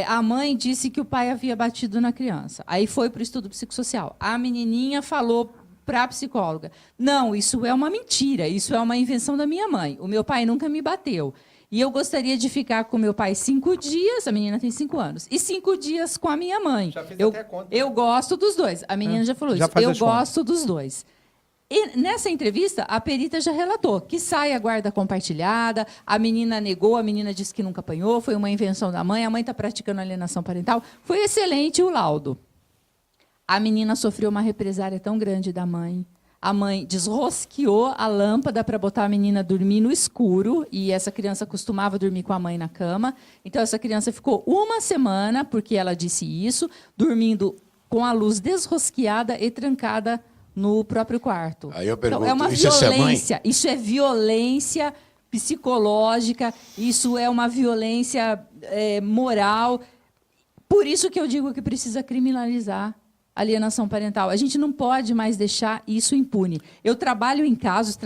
A mãe disse que o pai havia batido na criança. Aí foi para o estudo psicossocial. A menininha falou para a psicóloga, não, isso é uma mentira, isso é uma invenção da minha mãe. O meu pai nunca me bateu. E eu gostaria de ficar com meu pai 5 dias, a menina tem 5 anos, e 5 dias com a minha mãe. Já fiz eu, até a conta. eu gosto dos dois. A menina já falou Já isso. faz Eu as contas. gosto dos dois. E nessa entrevista, a perita já relatou que sai a guarda compartilhada, a menina negou, a menina disse que nunca apanhou, foi uma invenção da mãe, a mãe está praticando alienação parental. Foi excelente o laudo. A menina sofreu uma represária tão grande da mãe. A mãe desrosqueou a lâmpada para botar a menina dormir no escuro, e essa criança costumava dormir com a mãe na cama. Então, essa criança ficou 1 semana, porque ela disse isso, dormindo com a luz desrosqueada e trancada no próprio quarto. Aí eu pergunto, então, é uma isso é ser mãe? violência. Isso é violência psicológica, isso é uma violência moral. Por isso que eu digo que precisa criminalizar alienação parental. A gente não pode mais deixar isso impune. Eu trabalhei em casos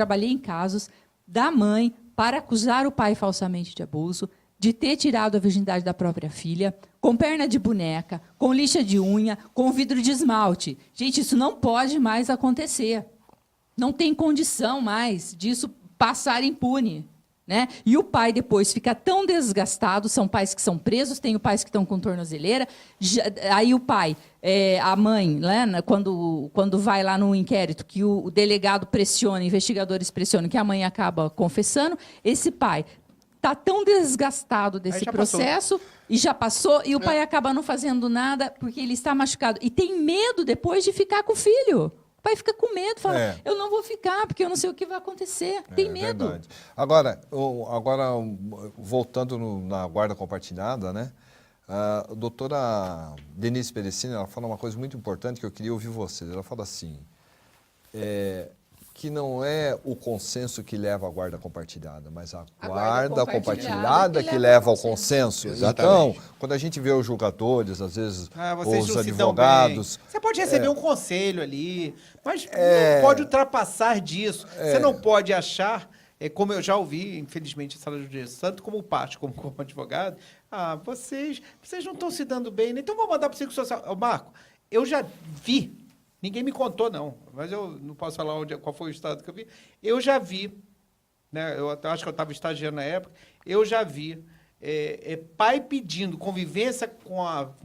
da mãe para acusar o pai falsamente de abuso, de ter tirado a virgindade da própria filha, com perna de boneca, com lixa de unha, com vidro de esmalte. Gente, isso não pode mais acontecer. Não tem condição mais disso passar impune. Né? E o pai depois fica tão desgastado, são pais que são presos, tem pais que estão com tornozeleira, aí o pai, a mãe, né, quando vai lá no inquérito, que o delegado pressiona, investigadores pressionam, que a mãe acaba confessando, esse pai está tão desgastado desse processo, e já passou, e o pai acaba não fazendo nada, porque ele está machucado, e tem medo depois de ficar com o filho. O pai fica com medo, fala, eu não vou ficar, porque eu não sei o que vai acontecer. Tem medo. Verdade. Agora, voltando na guarda compartilhada, né? A doutora Denise Perecini, ela fala uma coisa muito importante que eu queria ouvir vocês. Ela fala assim, que não é o consenso que leva à guarda compartilhada, mas a guarda compartilhada que leva ao consenso. Exatamente. Então, quando a gente vê os julgadores, às vezes vocês os não se dão advogados... bem. Você pode receber um conselho ali, mas não pode ultrapassar disso. Você não pode achar, como eu já ouvi, infelizmente, em sala de justiça, tanto como parte como advogado, vocês não estão se dando bem, né? Então vou mandar para o psicossocial. Marco, eu já vi, ninguém me contou, não, mas eu não posso falar qual foi o estado que eu vi. Eu já vi, né, eu acho que eu estava estagiando na época, eu já vi pai pedindo convivência com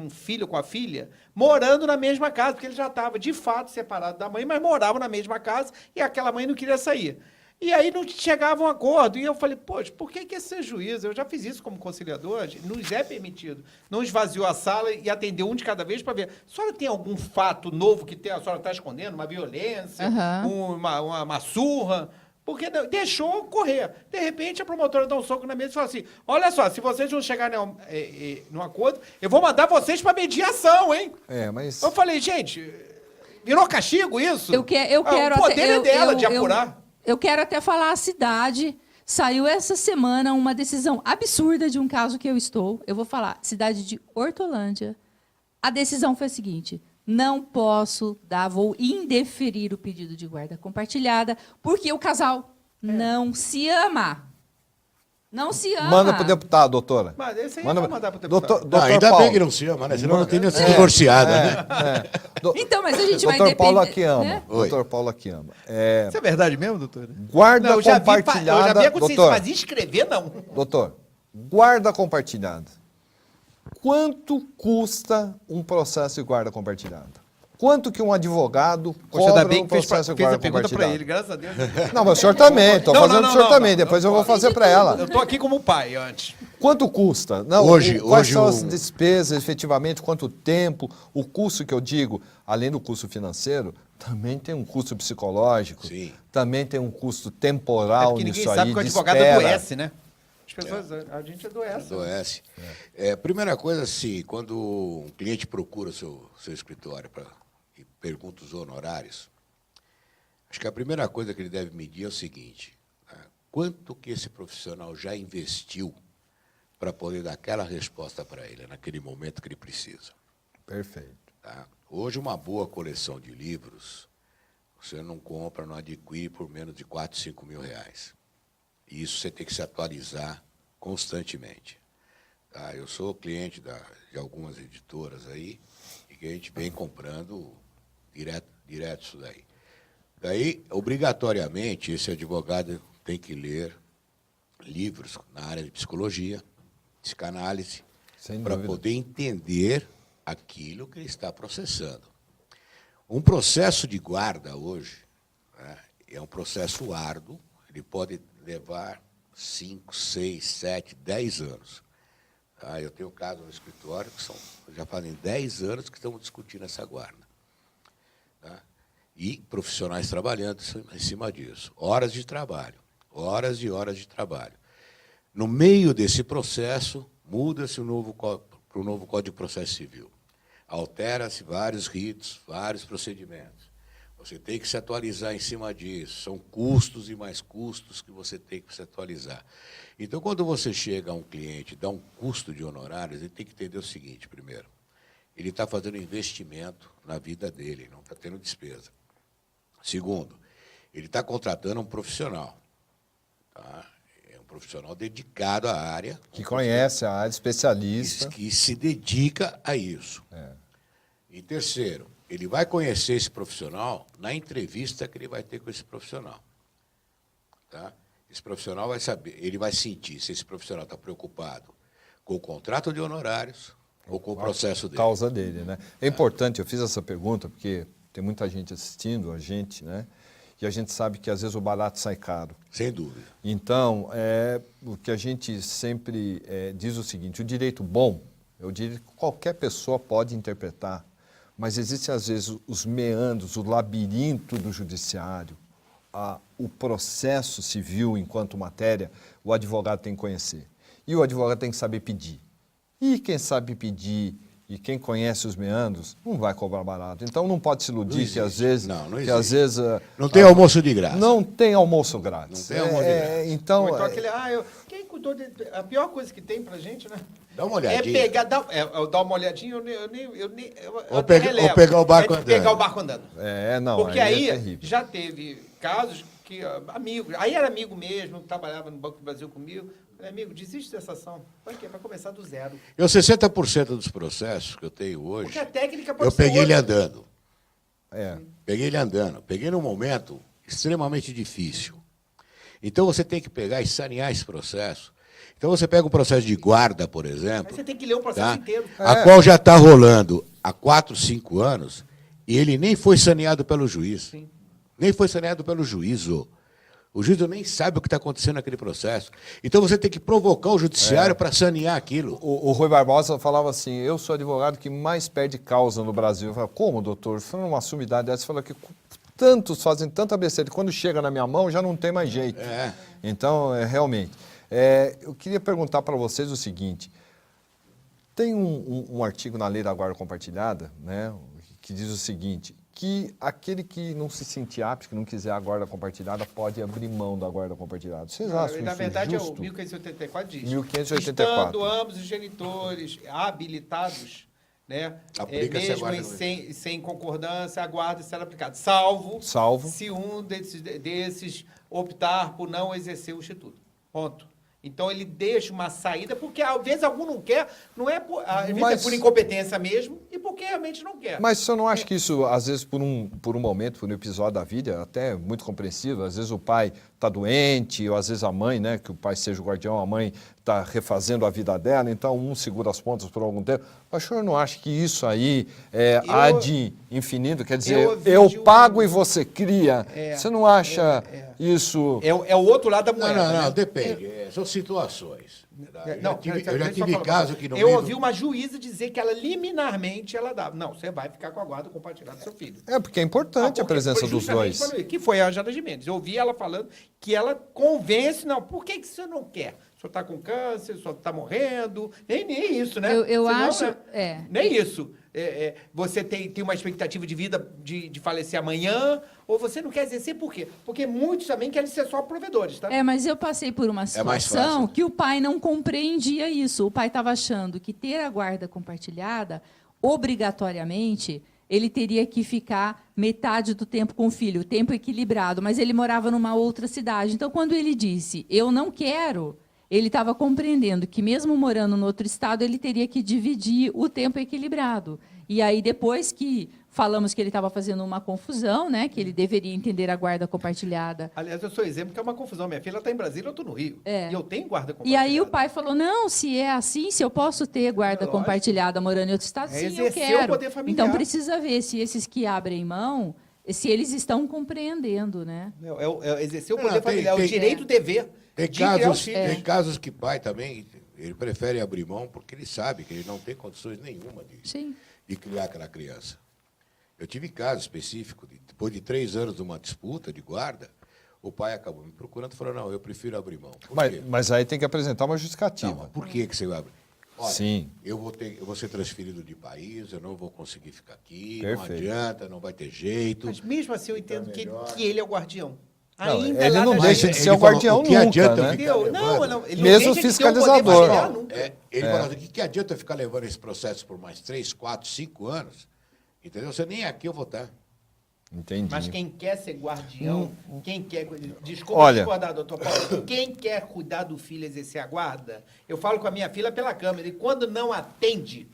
o filho, com a filha, morando na mesma casa, porque ele já estava, de fato, separado da mãe, mas morava na mesma casa e aquela mãe não queria sair. E aí não chegava a um acordo. E eu falei, poxa, por que esse ser juiz? Eu já fiz isso como conciliador, nos é permitido. Não esvaziou a sala e atendeu um de cada vez para ver. A senhora tem algum fato novo que a senhora está escondendo? Uma violência, uma surra? Porque deixou correr. De repente, a promotora dá um soco na mesa e fala assim, olha só, se vocês não chegarem num acordo, eu vou mandar vocês para mediação, hein? Mas... Eu falei, gente, virou castigo isso? Eu quero o poder é dela de apurar. Eu quero até falar a cidade. Saiu essa semana uma decisão absurda de um caso que eu estou. Eu vou falar, cidade de Hortolândia. A decisão foi a seguinte: não posso vou indeferir o pedido de guarda compartilhada, porque o casal não se ama. Não se ama. Manda para o deputado, doutora. Mas esse aí vai mandar para o deputado. Doutor ainda Paulo. bem que não se ama, né? Senão não teria sido divorciada, né? Então, mas a gente vai Doutor depender... Paulo aqui ama. né? Doutor Paulo aqui ama. Isso é verdade mesmo, doutor? Guarda Eu já compartilhada... vi a consciência, doutor, mas escrever não. doutor, guarda compartilhada. Quanto custa um processo de guarda compartilhada? Quanto que um advogado Poxa, ainda cobra bem um que fez processo de a guarda pergunta para compartilhada? ele, graças a Deus. Não, mas o senhor também. Estou Não, fazendo não, o senhor não, também. não, Depois não eu vou pode. fazer para ela. Eu estou aqui como pai antes. Quanto custa? Não, Hoje- quais hoje são o- as despesas, efetivamente, quanto tempo, o custo que eu digo, além do custo financeiro, também tem um custo psicológico, Sim. também tem um custo É temporal porque ninguém nisso sabe aí, que o de advogado espera. adoece, né? As pessoas, a gente adoece. Adoece. Primeira coisa, assim, quando um cliente procura o seu escritório e pergunta os honorários, acho que a primeira coisa que ele deve medir é o seguinte: né? Quanto que esse profissional já investiu para poder dar aquela resposta para ele, naquele momento que ele precisa. Perfeito. Tá? Hoje, uma boa coleção de livros, você não compra, não adquire por menos de 4, 5 mil reais. E isso você tem que se atualizar constantemente. Tá? Eu sou cliente de algumas editoras aí, e que a gente vem comprando direto isso daí. Daí, obrigatoriamente, esse advogado tem que ler livros na área de psicologia, psicanálise, Sem para dúvida. poder entender aquilo que ele está processando. Um processo de guarda hoje, né, é um processo árduo, ele pode levar 5, 6, 7, 10 anos. Tá? Eu tenho casos no escritório que já fazem 10 anos que estamos discutindo essa guarda. Tá? E profissionais trabalhando em cima disso. Horas de trabalho, horas e horas de trabalho. No meio desse processo, muda-se para o novo Código de Processo Civil. Altera-se vários ritos, vários procedimentos. Você tem que se atualizar em cima disso. São custos e mais custos que você tem que se atualizar. Então, quando você chega a um cliente e dá um custo de honorários, ele tem que entender o seguinte, primeiro. Ele está fazendo investimento na vida dele, não está tendo despesa. Segundo, ele está contratando um profissional. Tá? É um profissional dedicado à área. Que conhece a área, especialista. Que se dedica a isso. E terceiro, ele vai conhecer esse profissional na entrevista que ele vai ter com esse profissional. Tá? Esse profissional vai saber, ele vai sentir se esse profissional está preocupado com o contrato de honorários ou com o processo dele. Causa dele, né? É importante, eu fiz essa pergunta porque tem muita gente assistindo a gente, né? E a gente sabe que às vezes o barato sai caro. Sem dúvida. Então, o que a gente sempre diz o seguinte: o direito bom, eu diria que qualquer pessoa pode interpretar, mas existem às vezes os meandros, o labirinto do judiciário, o processo civil enquanto matéria, o advogado tem que conhecer. E o advogado tem que saber pedir. E quem sabe pedir e quem conhece os meandros não vai cobrar barato. Então não pode se iludir que às vezes... Não que às vezes não tem almoço de graça. não tem almoço grátis. Não tem almoço de graça. Então, Ou então aquele, quem cuidou a pior coisa que tem pra gente, né? Dá uma olhadinha. É pegar, dar uma olhadinha, Ou até pegar- relevo. ou pegar o barco de pegar andando. o barco andando. não, Porque aí é aí terrível. já teve casos que amigos, aí era amigo mesmo, que trabalhava no Banco do Brasil comigo. Falei, amigo, desiste dessa ação. Para quê? Para começar do zero. Eu, 60% dos processos que eu tenho hoje, Porque a técnica pode eu ser peguei ele outra. andando. É. Peguei ele andando. Peguei num momento extremamente difícil. Então, você tem que pegar e sanear esse processo. Então, você pega um processo de guarda, por exemplo, Mas você tem que ler o processo tá? inteiro. A qual já está rolando há 4, 5 anos, e ele nem foi saneado pelo juiz. Sim. Nem foi saneado pelo juízo. O juiz nem sabe o que está acontecendo naquele processo. Então você tem que provocar o judiciário para sanear aquilo. O Rui Barbosa falava assim, eu sou advogado que mais perde causa no Brasil. Eu falava, como, doutor? Você não assume idade dessa? Você falou que tantos fazem tanta besteira, quando chega na minha mão já não tem mais jeito. Então, realmente. Eu queria perguntar para vocês o seguinte, tem um artigo na Lei da Guarda Compartilhada, né, que diz o seguinte, que aquele que não se sentir apto, que não quiser a guarda compartilhada, pode abrir mão da guarda compartilhada. Vocês acham isso Na verdade, justo? é o 1584 diz. 1584. Estando ambos os genitores habilitados, né, Aplica-se a mesmo guarda sem concordância, a guarda será aplicada. Salvo se um desses optar por não exercer o instituto. Ponto. Então, ele deixa uma saída, porque às vezes algum não quer, não é por, às vezes é por incompetência mesmo, e porque realmente não quer. Mas você não acha que isso, às vezes, por um momento, por um episódio da vida, até muito compreensível, às vezes o pai está doente, ou às vezes a mãe, né, que o pai seja o guardião, a mãe está refazendo a vida dela, então um segura as pontas por algum tempo. Mas o senhor não acha que isso aí é ad infinitum? Quer dizer, eu pago e você cria. Você não acha isso... É o outro lado da moeda. Não, depende. São situações. Eu já tive caso que não... Eu ouvi uma juíza dizer que ela liminarmente ela dava. Não, você vai ficar com a guarda compartilhada do seu filho. Porque é importante a presença dos dois. Que foi a Jana Gimenez. Eu ouvi ela falando que ela convence, não, por que você não quer? O senhor está com câncer, o senhor está morrendo, nem isso, né? Eu Senão, acho... né? Nem isso. Você tem uma expectativa de vida de falecer amanhã, ou você não quer exercer por quê? Porque muitos também querem ser só provedores, tá? Mas eu passei por uma situação que o pai não compreendia isso. O pai estava achando que ter a guarda compartilhada, obrigatoriamente, ele teria que ficar metade do tempo com o filho, tempo equilibrado, mas ele morava numa outra cidade. Então, quando ele disse, eu não quero... Ele estava compreendendo que, mesmo morando no outro estado, ele teria que dividir o tempo equilibrado. E aí, depois que falamos que ele estava fazendo uma confusão, né, que ele deveria entender a guarda compartilhada. Aliás, eu sou exemplo que é uma confusão. Minha filha está em Brasília, eu estou no Rio. E eu tenho guarda E compartilhada. aí o pai falou, não, se é assim, se eu posso ter guarda compartilhada morando em outro estado, sim, eu quero. O poder familiar. Então, precisa ver se esses que abrem mão, se eles estão compreendendo, né? Exercer o poder familiar, o direito, o dever. Tem casos que pai também, ele prefere abrir mão porque ele sabe que ele não tem condições nenhuma de criar aquela criança. Eu tive caso específico, depois de 3 anos de uma disputa de guarda, o pai acabou me procurando e falou, não, eu prefiro abrir mão. Mas aí tem que apresentar uma justificativa. Não, por que você abre? Olha, Sim. Eu vou ser transferido de país, eu não vou conseguir ficar aqui, Perfeito. não adianta, não vai ter jeito. Mas mesmo assim eu entendo que ele é o guardião. Não, Ainda ele lá não na deixa gente- de ser o guardião que nunca, adianta né? ficar levando? Não, ele Mesmo não deixa de ter um poder fiscalizador. familiar nunca. Ele falou assim, que adianta eu ficar levando esse processo por mais 3, 4, 5 anos? Entendeu? Você nem aqui eu vou estar. Entendi. Mas quem quer ser guardião, quem quer... Desculpa Olha. discordar, doutor Paulo. Quem quer cuidar do filho e exercer a guarda, eu falo com a minha filha pela câmera, e quando não atende,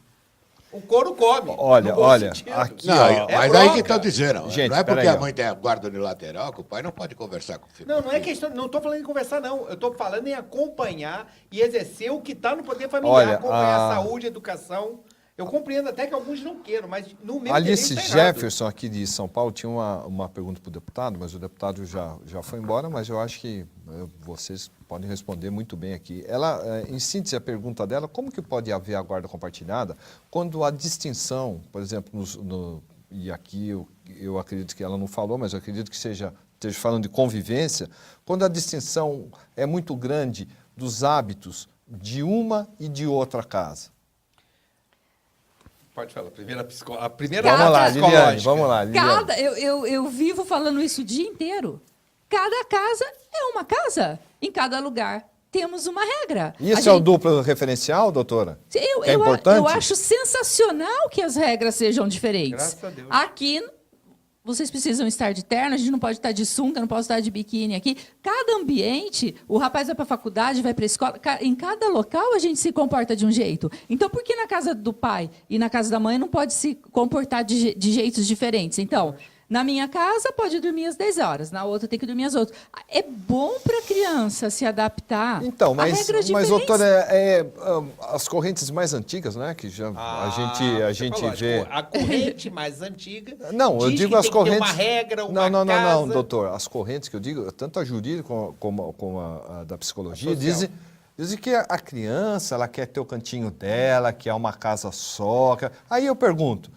o couro come. Olha, no bom olha, sentido. aqui, Não, ó. mas bronca. aí que estão dizendo. Gente, não é porque peraí, a ó. mãe tem a guarda unilateral que o pai não pode conversar com o filho. Não é questão, não estou falando em conversar, não. Eu estou falando em acompanhar e exercer o que está no poder familiar, Olha, acompanhar a saúde, a educação. Eu compreendo até que alguns não queiram, mas no meu Alice interesse tá errado. Jefferson, aqui de São Paulo, tinha uma pergunta para o deputado, mas o deputado já foi embora, mas eu acho que vocês podem responder muito bem aqui. Ela, em síntese, a pergunta dela, como que pode haver a guarda compartilhada quando a distinção, por exemplo, e aqui eu acredito que ela não falou, mas eu acredito que esteja falando de convivência, quando a distinção é muito grande dos hábitos de uma e de outra casa. Pode falar, a primeira Vamos lá, psicológica. Liliane, vamos lá, Liliane. Eu vivo falando isso o dia inteiro. Cada casa é uma casa. Em cada lugar temos uma regra. Isso é o duplo referencial, doutora? Eu, É eu, importante? eu acho sensacional que as regras sejam diferentes. Graças a Deus. Aqui, vocês precisam estar de terno, a gente não pode estar de sunga, não pode estar de biquíni aqui. Cada ambiente, o rapaz vai para a faculdade, vai para a escola, em cada local a gente se comporta de um jeito. Então, por que na casa do pai e na casa da mãe não pode se comportar de jeitos diferentes? Então, Na minha casa, pode dormir às 10 horas, na outra tem que dormir às 8. É bom para a criança se adaptar Então, a mas regras diferentes. doutora, as correntes mais antigas, né, que já a gente Você falou, vê... A corrente mais antiga. Não, eu diz digo que as tem que ter correntes... uma regra, uma não, casa. doutor. As correntes que eu digo, tanto a jurídica como a da psicologia, A social. dizem que a criança, ela quer ter o cantinho dela, quer uma casa só. Aí eu pergunto,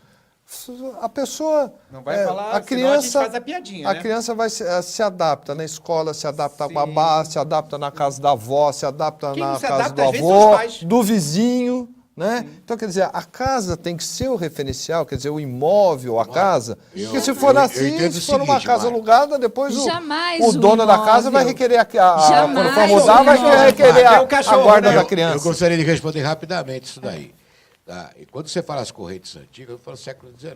a pessoa... Não vai falar, a senão criança, a gente faz a piadinha, né? criança vai se adapta na escola, se adapta a babá, se adapta na casa da avó, se adapta Quem na não se casa adapta, do às vezes, são os avó, pais. do vizinho, né? Então, quer dizer, a casa tem que ser o referencial, quer dizer, o imóvel, a casa. Porque se for assim, entendo se o for uma seguinte, casa Mário. alugada, depois Jamais o dono da casa vai imóvel. requerer, Jamais quando for mudar, o vai imóvel. requerer Tem a o cachorro, guarda né? da Eu criança. gostaria de responder rapidamente isso daí. Tá? E quando você fala as correntes antigas, eu falo século XIX.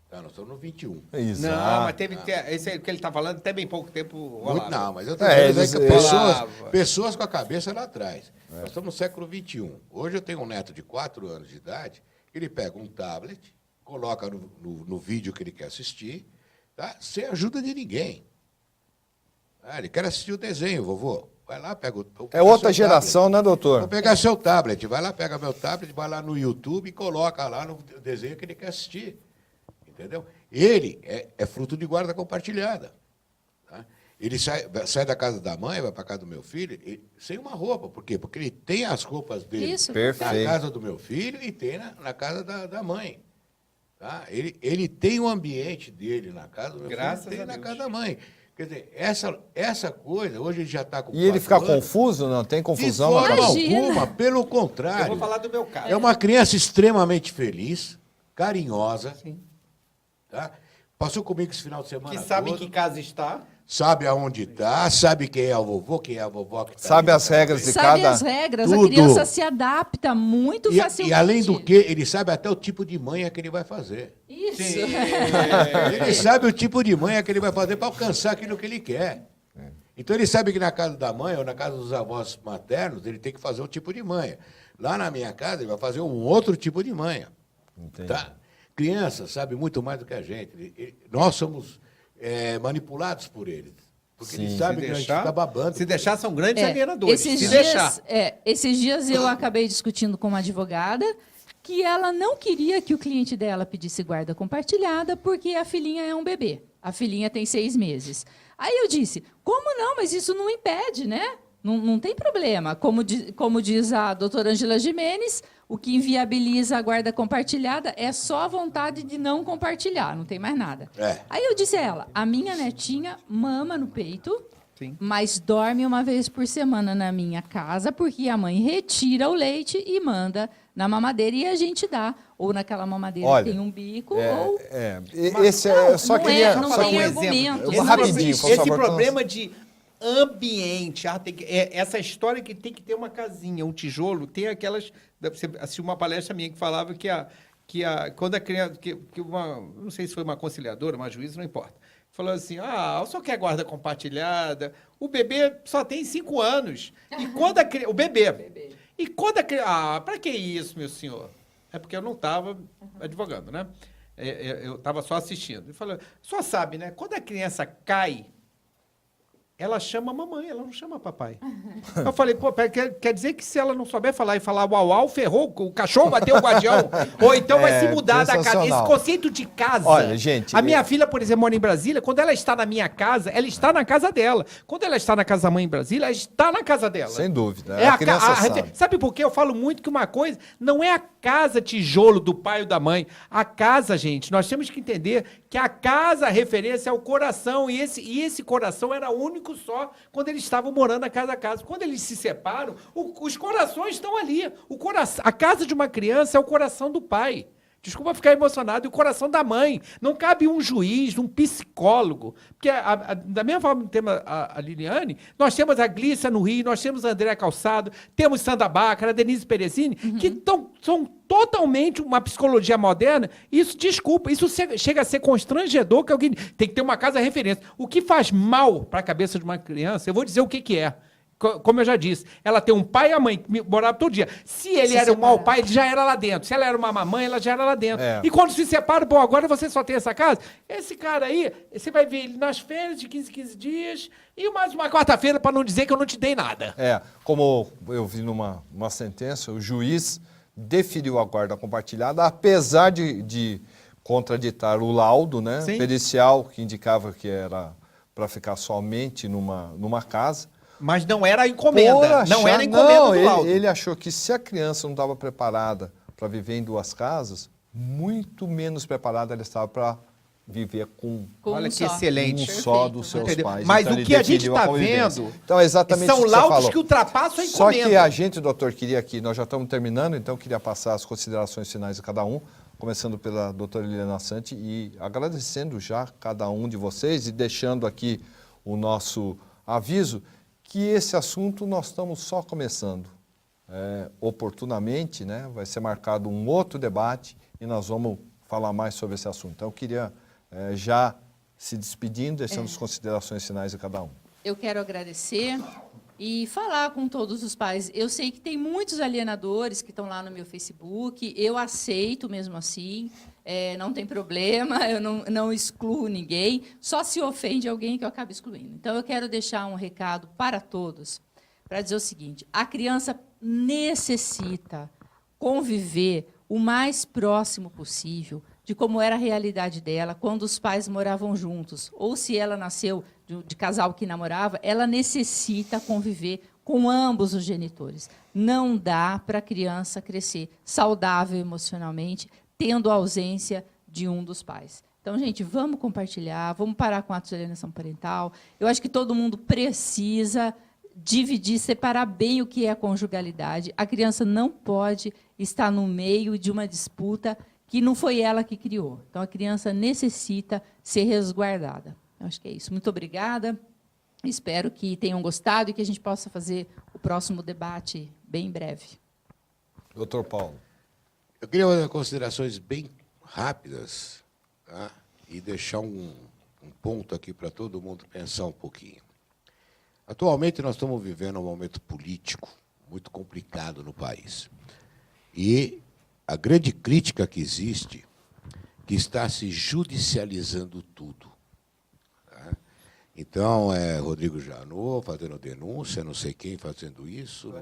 Tá? Nós estamos no XXI. Não, mas teve esse aí que ele está falando até bem pouco tempo rolava. Não, mas eu estou É, dizendo que eles- pessoas com a cabeça lá atrás. Nós estamos no século XXI. Hoje eu tenho um neto de 4 anos de idade, ele pega um tablet, coloca no vídeo que ele quer assistir, tá? Sem ajuda de ninguém. Ele quer assistir o desenho, vovô. Vai lá, pega o É outra seu geração, tablet. né, doutor? Vou pegar seu tablet, vai lá, pega meu tablet, vai lá no YouTube e coloca lá no desenho que ele quer assistir. Entendeu? Ele é fruto de guarda compartilhada. Tá? Ele sai da casa da mãe, vai para a casa do meu filho, sem uma roupa. Por quê? Porque ele tem as roupas dele Isso. Perfeito. na casa do meu filho e tem na casa da mãe. Tá? Ele tem o ambiente dele na casa do meu Graças filho, tem a na Deus. casa da mãe. Quer dizer, essa coisa, hoje ele já está com E ele 4 fica anos. confuso? Não tem De confusão na forma cabeça? Imagina. alguma, pelo Eu contrário. vou falar do meu caso. É uma criança extremamente feliz, carinhosa. Tá? Passou comigo esse final de semana Que sabe em todo, que casa está. sabe aonde está, sabe quem é o vovô, quem é a vovó que está Sabe as regras de Sabe cada... as regras, Tudo. a criança se adapta muito facilmente. E além do que, ele sabe até o tipo de manha que ele vai fazer. Isso. Ele sabe o tipo de manha que ele vai fazer para alcançar aquilo que ele quer. Então ele sabe que na casa da mãe ou na casa dos avós maternos, ele tem que fazer um tipo de manha. Lá na minha casa, ele vai fazer um outro tipo de manha. Entendi. Tá? Criança sabe muito mais do que a gente. Nós somos manipulados por eles. Porque Sim. eles sabem que a gente está babando. Se deixar, são grandes É, alienadores. esses Se dias, deixar. esses dias eu acabei discutindo com uma advogada que ela não queria que o cliente dela pedisse guarda compartilhada porque a filhinha é um bebê. A filhinha tem 6 meses. Aí eu disse, como não? Mas isso não impede, né? Não tem problema. Como diz a doutora Ângela Gimenez, o que inviabiliza a guarda compartilhada é só a vontade de não compartilhar, não tem mais nada. É. Aí eu disse a ela, a minha netinha mama no peito, Sim. mas dorme uma vez por semana na minha casa, porque a mãe retira o leite e manda na mamadeira e a gente dá. Ou naquela mamadeira Olha, que tem um bico, ou... Esse Não, eu só não queria... é, não só tem queria- argumento. Eu vou rapidinho, por Esse favor, problema de ambiente, essa história que tem que ter uma casinha, um tijolo, tem aquelas... Você assistiu uma palestra minha que falava quando a criança... não sei se foi uma conciliadora, uma juíza, não importa. Falou assim, só quer guarda compartilhada, o bebê só tem 5 anos. E quando a criança... O bebê. E quando a criança... para que isso, meu senhor? É porque eu não estava advogando, né? Eu estava só assistindo. Ele falou, só sabe, né? Quando a criança cai, ela chama a mamãe, ela não chama papai. Eu falei, pô, quer dizer que se ela não souber falar e falar uau, uau, ferrou, o cachorro bateu o guardião, ou então vai se mudar da casa. sensacional. Esse conceito de casa. Olha, gente, A minha filha, por exemplo, mora em Brasília, quando ela está na minha casa, ela está na casa dela. Quando ela está na casa da mãe em Brasília, ela está na casa dela. Sem dúvida. É a criança sabe. Sabe por quê? Eu falo muito que uma coisa não é a casa tijolo do pai ou da mãe. A casa, gente, nós temos que entender que a casa, a referência é o coração. E esse coração era único só quando eles estavam morando na casa a casa. Quando eles se separam, os corações estão ali. A casa de uma criança é o coração do pai. Desculpa ficar emocionado, e o coração da mãe. Não cabe um juiz, um psicólogo. Porque, da mesma forma que temos a Liliane, nós temos a Glícia no Rio, nós temos a Andréa Calçado, temos Sandra Bácara, a Denise Perezini, que são totalmente uma psicologia moderna. Isso, desculpa, isso chega a ser constrangedor, que alguém tem que ter uma casa referência. O que faz mal para a cabeça de uma criança, eu vou dizer o que é. como eu já disse, ela tem um pai e a mãe que moravam todo dia. Se ele era um mau pai, ele já era lá dentro. Se ela era uma mamãe, ela já era lá dentro. É. E quando se separa, bom, agora você só tem essa casa. Esse cara aí, você vai ver ele nas férias de 15 dias e mais uma quarta-feira para não dizer que eu não te dei nada. Como eu vi numa sentença, o juiz deferiu a guarda compartilhada, apesar de contraditar o laudo, né, Sim. pericial, que indicava que era para ficar somente numa casa. Mas não era a encomenda. Por achar- não era a encomenda do laudo. ele achou que se a criança não estava preparada para viver em duas casas, muito menos preparada ela estava para viver com Com Olha um que só. excelente. um Perfeito, só dos seus Entendeu? pais. Mas Então, o ele que a gente definiu está convivência. vendo Então, é exatamente são isso que você laudos falou. que ultrapassam a Só encomenda. que a gente, doutor, queria aqui, nós já estamos terminando, então eu queria passar as considerações finais de cada um, começando pela doutora Liliana Sante e agradecendo já cada um de vocês e deixando aqui o nosso aviso que esse assunto nós estamos só começando. Oportunamente, né, vai ser marcado um outro debate e nós vamos falar mais sobre esse assunto. Então eu queria já se despedindo, deixando as considerações finais de cada um. Eu quero agradecer e falar com todos os pais. Eu sei que tem muitos alienadores que estão lá no meu Facebook, eu aceito mesmo assim, não tem problema, eu não excluo ninguém, só se ofende alguém que eu acabo excluindo. Então, eu quero deixar um recado para todos, para dizer o seguinte, a criança necessita conviver o mais próximo possível de como era a realidade dela quando os pais moravam juntos, ou se ela nasceu de casal que namorava, ela necessita conviver com ambos os genitores. Não dá para a criança crescer saudável emocionalmente, tendo a ausência de um dos pais. Então, gente, vamos compartilhar, vamos parar com atos de alienação parental. Eu acho que todo mundo precisa dividir, separar bem o que é a conjugalidade. A criança não pode estar no meio de uma disputa que não foi ela que criou. Então, a criança necessita ser resguardada. Eu acho que é isso. Muito obrigada. Espero que tenham gostado e que a gente possa fazer o próximo debate bem em breve. Doutor Paulo. Eu queria fazer considerações bem rápidas, tá? E deixar um ponto aqui para todo mundo pensar um pouquinho. Atualmente, nós estamos vivendo um momento político muito complicado no país. E a grande crítica que existe, que está se judicializando tudo. Tá? Então, Rodrigo Janot fazendo denúncia, não sei quem fazendo isso,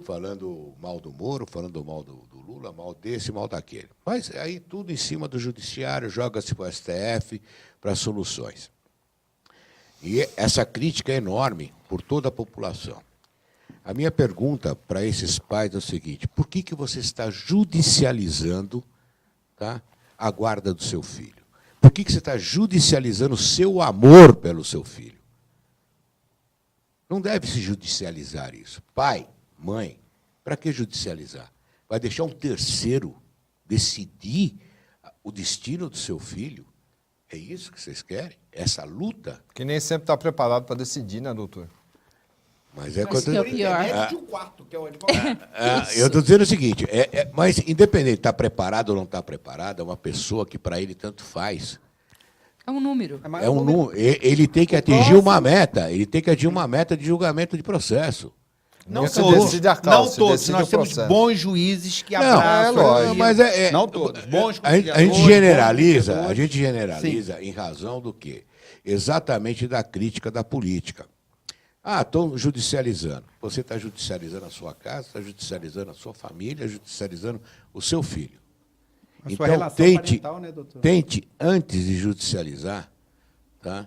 falando mal do Moro, falando mal do Lula, mal desse, mal daquele. Mas aí tudo em cima do judiciário, joga-se para o STF para soluções. E essa crítica é enorme por toda a população. A minha pergunta para esses pais é o seguinte: por que você está judicializando, tá, a guarda do seu filho? Por que você está judicializando o seu amor pelo seu filho? Não deve se judicializar isso. Pai, mãe, para que judicializar? Vai deixar um terceiro decidir o destino do seu filho? É isso que vocês querem? Essa luta? Que nem sempre está preparado para decidir, né, doutor? Mas Acho que é o pior. De um quarto, que é o advogado. eu estou dizendo o seguinte, mas independente de estar preparado ou não estar preparado, é uma pessoa que para ele tanto faz. É um número. É um número. Ele tem que atingir uma meta, ele tem que atingir uma meta de julgamento de processo. Não Você todos, decide a causa, não você todos. decide Nós o temos processo. bons juízes que Não, abraçam. lógico, mas não todos. Bons a gente conciliadores, generaliza, bons a gente generaliza em razão do quê? Exatamente da crítica da política. Estão judicializando. Você está judicializando a sua casa, está judicializando a sua família, judicializando o seu filho. A sua Então, relação tente, parental, né, doutor? tente, antes de judicializar, tá,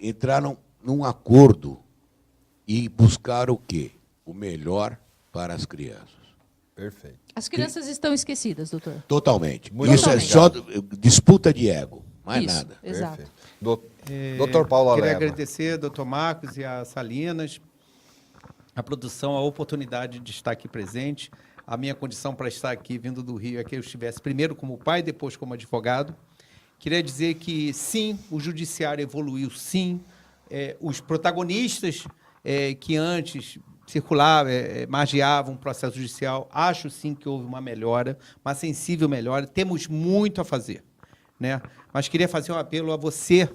entrar num acordo e buscar o quê? O melhor para as crianças. Perfeito. As crianças estão esquecidas, doutor. Totalmente. Muito Isso obrigado. é só disputa de ego, mais Isso, nada. exato. Perfeito. Doutor Paulo Queria Aleva. agradecer ao doutor Marcos e a Salinas, a produção, a oportunidade de estar aqui presente. A minha condição para estar aqui, vindo do Rio, é que eu estivesse primeiro como pai, depois como advogado. Queria dizer que, sim, o judiciário evoluiu, sim. Os protagonistas que antes circulavam, magiavam o processo judicial, acho, sim, que houve uma melhora, uma sensível melhora. Temos muito a fazer, né? Mas queria fazer um apelo a você,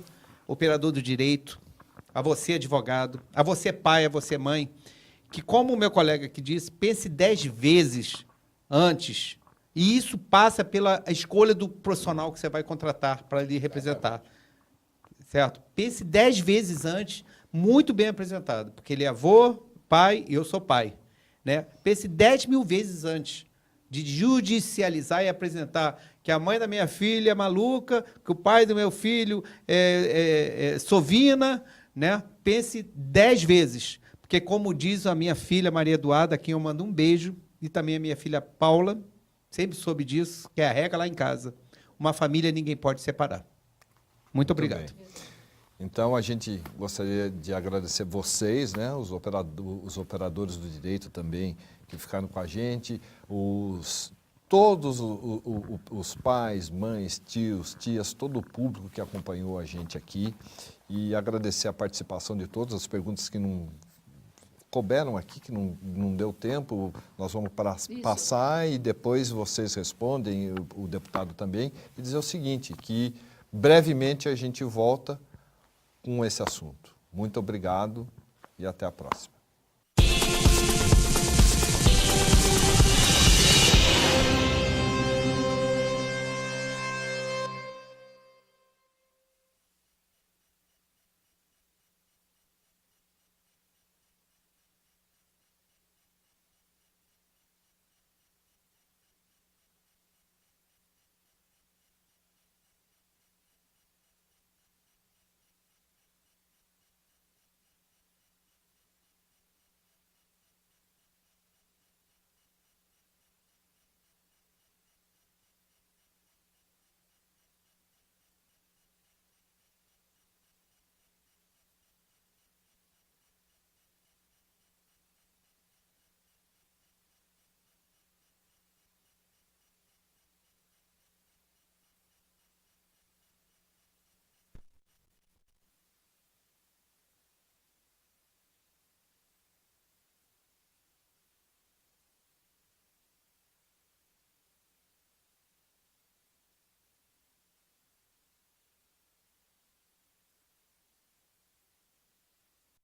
operador do direito, a você, advogado, a você, pai, a você, mãe, que, como o meu colega aqui disse, pense 10 vezes antes. E isso passa pela escolha do profissional que você vai contratar para lhe representar. Certo? Pense 10 vezes antes, muito bem apresentado, porque ele é avô, pai e eu sou pai. Né? Pense 10.000 vezes antes de judicializar e apresentar que a mãe da minha filha é maluca, que o pai do meu filho é sovina, né? Pense 10 vezes. Porque, como diz a minha filha Maria Eduarda, a quem eu mando um beijo, e também a minha filha Paula, sempre soube disso, que é a regra lá em casa. Uma família ninguém pode separar. Muito obrigado. bem. Então, a gente gostaria de agradecer vocês, né, os operadores do direito também, que ficaram com a gente, todos os pais, mães, tios, tias, todo o público que acompanhou a gente aqui, e agradecer a participação de todos, as perguntas que não couberam aqui, que não deu tempo, nós vamos passar e depois vocês respondem, o deputado também, e dizer o seguinte, que brevemente a gente volta com esse assunto. Muito obrigado e até a próxima.